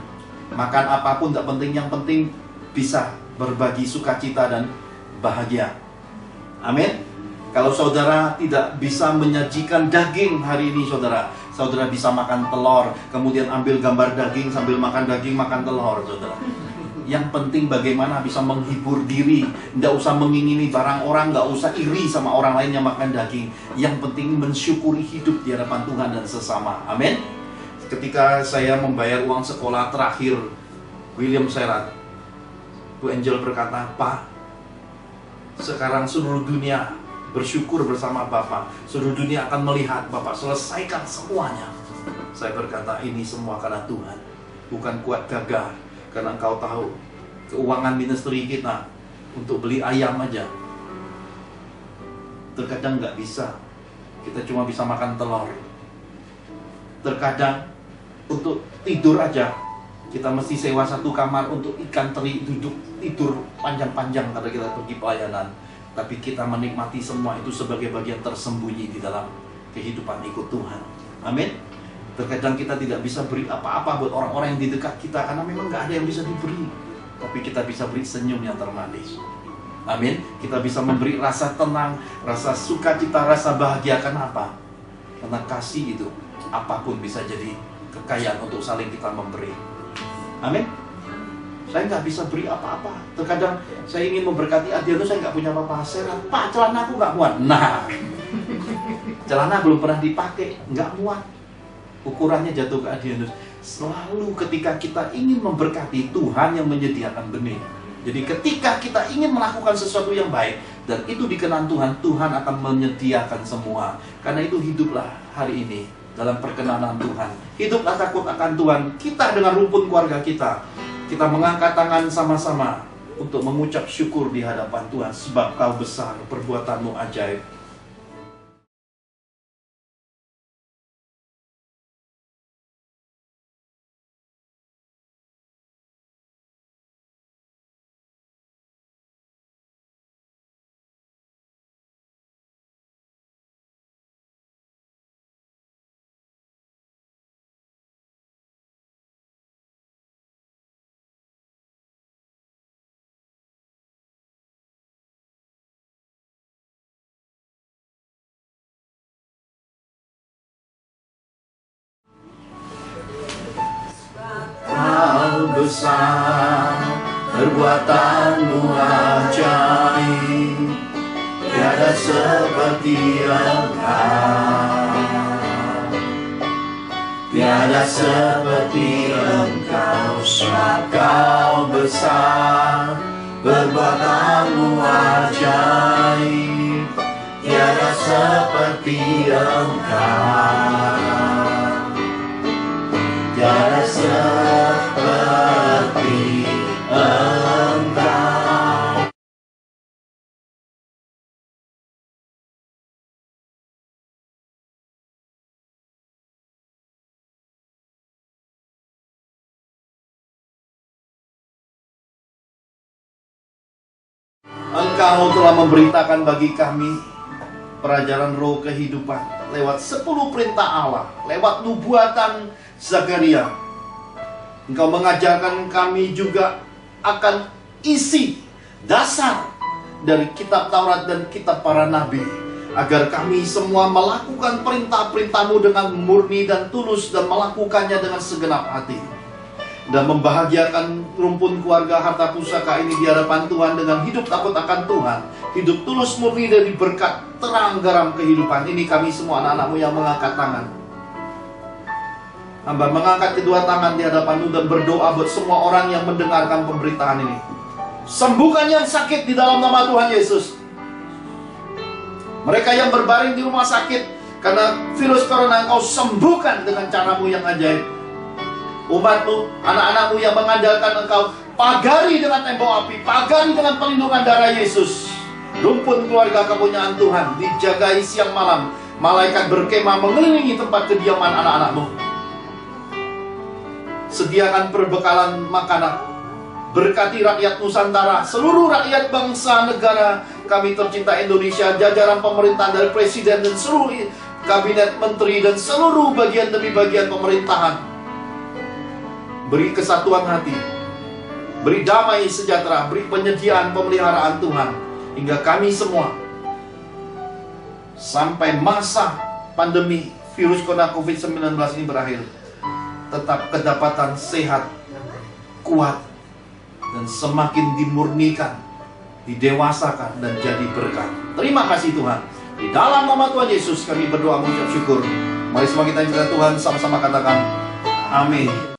Speaker 1: Makan apapun tidak penting, yang penting bisa berbagi sukacita dan bahagia. Amin. Kalau saudara tidak bisa menyajikan daging hari ini, saudara bisa makan telur, kemudian ambil gambar daging sambil makan daging, makan telur, saudara. Yang penting bagaimana bisa menghibur diri. Tidak usah mengingini barang orang, tidak usah iri sama orang lain yang makan daging. Yang penting mensyukuri hidup di hadapan Tuhan dan sesama. Amin. Ketika saya membayar uang sekolah terakhir William Serrat, Bu Angel berkata, "Pak, sekarang seluruh dunia bersyukur bersama Bapak. Seluruh dunia akan melihat Bapak selesaikan semuanya." Saya berkata, ini semua karena Tuhan, bukan kuat gagah. Karena engkau tahu keuangan ministry kita untuk beli ayam aja terkadang nggak bisa. Kita cuma bisa makan telur. Terkadang untuk tidur aja kita mesti sewa satu kamar untuk ikan teri duduk tidur panjang-panjang karena kita pergi pelayanan. Tapi kita menikmati semua itu sebagai bagian tersembunyi di dalam kehidupan ikut Tuhan. Amin. Terkadang kita tidak bisa beri apa-apa buat orang-orang yang di dekat kita karena memang nggak ada yang bisa diberi. Tapi kita bisa beri senyum yang termanis. Amin. Kita bisa memberi rasa tenang, rasa sukacita, rasa bahagia. Kenapa? Karena kasih itu apapun bisa jadi kekayaan untuk saling kita memberi. Amin. Saya nggak bisa beri apa-apa. Terkadang saya ingin memberkati Adiano, saya nggak punya apa-apa. Saya, "Pak, celana aku nggak muat." Nah, celana belum pernah dipakai, nggak muat. Ukurannya jatuh ke Adianus. Selalu ketika kita ingin memberkati, Tuhan yang menyediakan benih. Jadi ketika kita ingin melakukan sesuatu yang baik dan itu dikenan Tuhan, Tuhan akan menyediakan semua. Karena itu hiduplah hari ini dalam perkenanan Tuhan. Hiduplah takut akan Tuhan. Kita dengan rumpun keluarga kita mengangkat tangan sama-sama untuk mengucap syukur di hadapan Tuhan. Sebab Kau besar, perbuatanmu ajaib. besar, perbuatanmu ajaib, tiada seperti Engkau. Tiada seperti Engkau, sebab Kau besar, perbuatanmu ajaib, tiada seperti Engkau. Tiada seperti Engkau. Engkau telah memberitakan bagi kami pelajaran roh kehidupan lewat 10 perintah Allah, lewat nubuatan Zakaria. Engkau mengajarkan kami juga akan isi dasar dari kitab Taurat dan kitab para nabi, agar kami semua melakukan perintah-perintah-Mu dengan murni dan tulus, dan melakukannya dengan segenap hati, dan membahagiakan rumpun keluarga Harta Pusaka ini di hadapan Tuhan dengan hidup takut akan Tuhan, hidup tulus murni dari berkat terang garam kehidupan ini. Kami semua anak-anak-Mu yang mengangkat tangan, hamba mengangkat kedua tangan di hadapan-Mu dan berdoa buat semua orang yang mendengarkan pemberitaan ini. Sembuhkan yang sakit di dalam nama Tuhan Yesus. Mereka yang berbaring di rumah sakit karena virus corona, Engkau sembuhkan dengan cara-Mu yang ajaib. Umat-Mu, anak-anak-Mu yang mengandalkan Engkau, pagari dengan tembok api, pagari dengan perlindungan darah Yesus. Rumpun keluarga kepunyaan Tuhan dijagai siang malam. Malaikat berkemah mengelilingi tempat kediaman anak-anak-Mu. Sediakan perbekalan makanan. Berkati rakyat Nusantara, seluruh rakyat bangsa negara kami tercinta Indonesia, jajaran pemerintahan dari presiden dan seluruh kabinet menteri dan seluruh bagian demi bagian pemerintahan. Beri kesatuan hati, beri damai sejahtera, beri penyediaan pemeliharaan Tuhan, hingga kami semua sampai masa pandemi virus corona COVID-19 ini berakhir, tetap kedapatan sehat, kuat, dan semakin dimurnikan, didewasakan, dan jadi berkat. Terima kasih Tuhan. Di dalam nama Tuhan Yesus kami berdoa mengucap syukur. Mari semua kita ingat Tuhan, sama-sama katakan amin.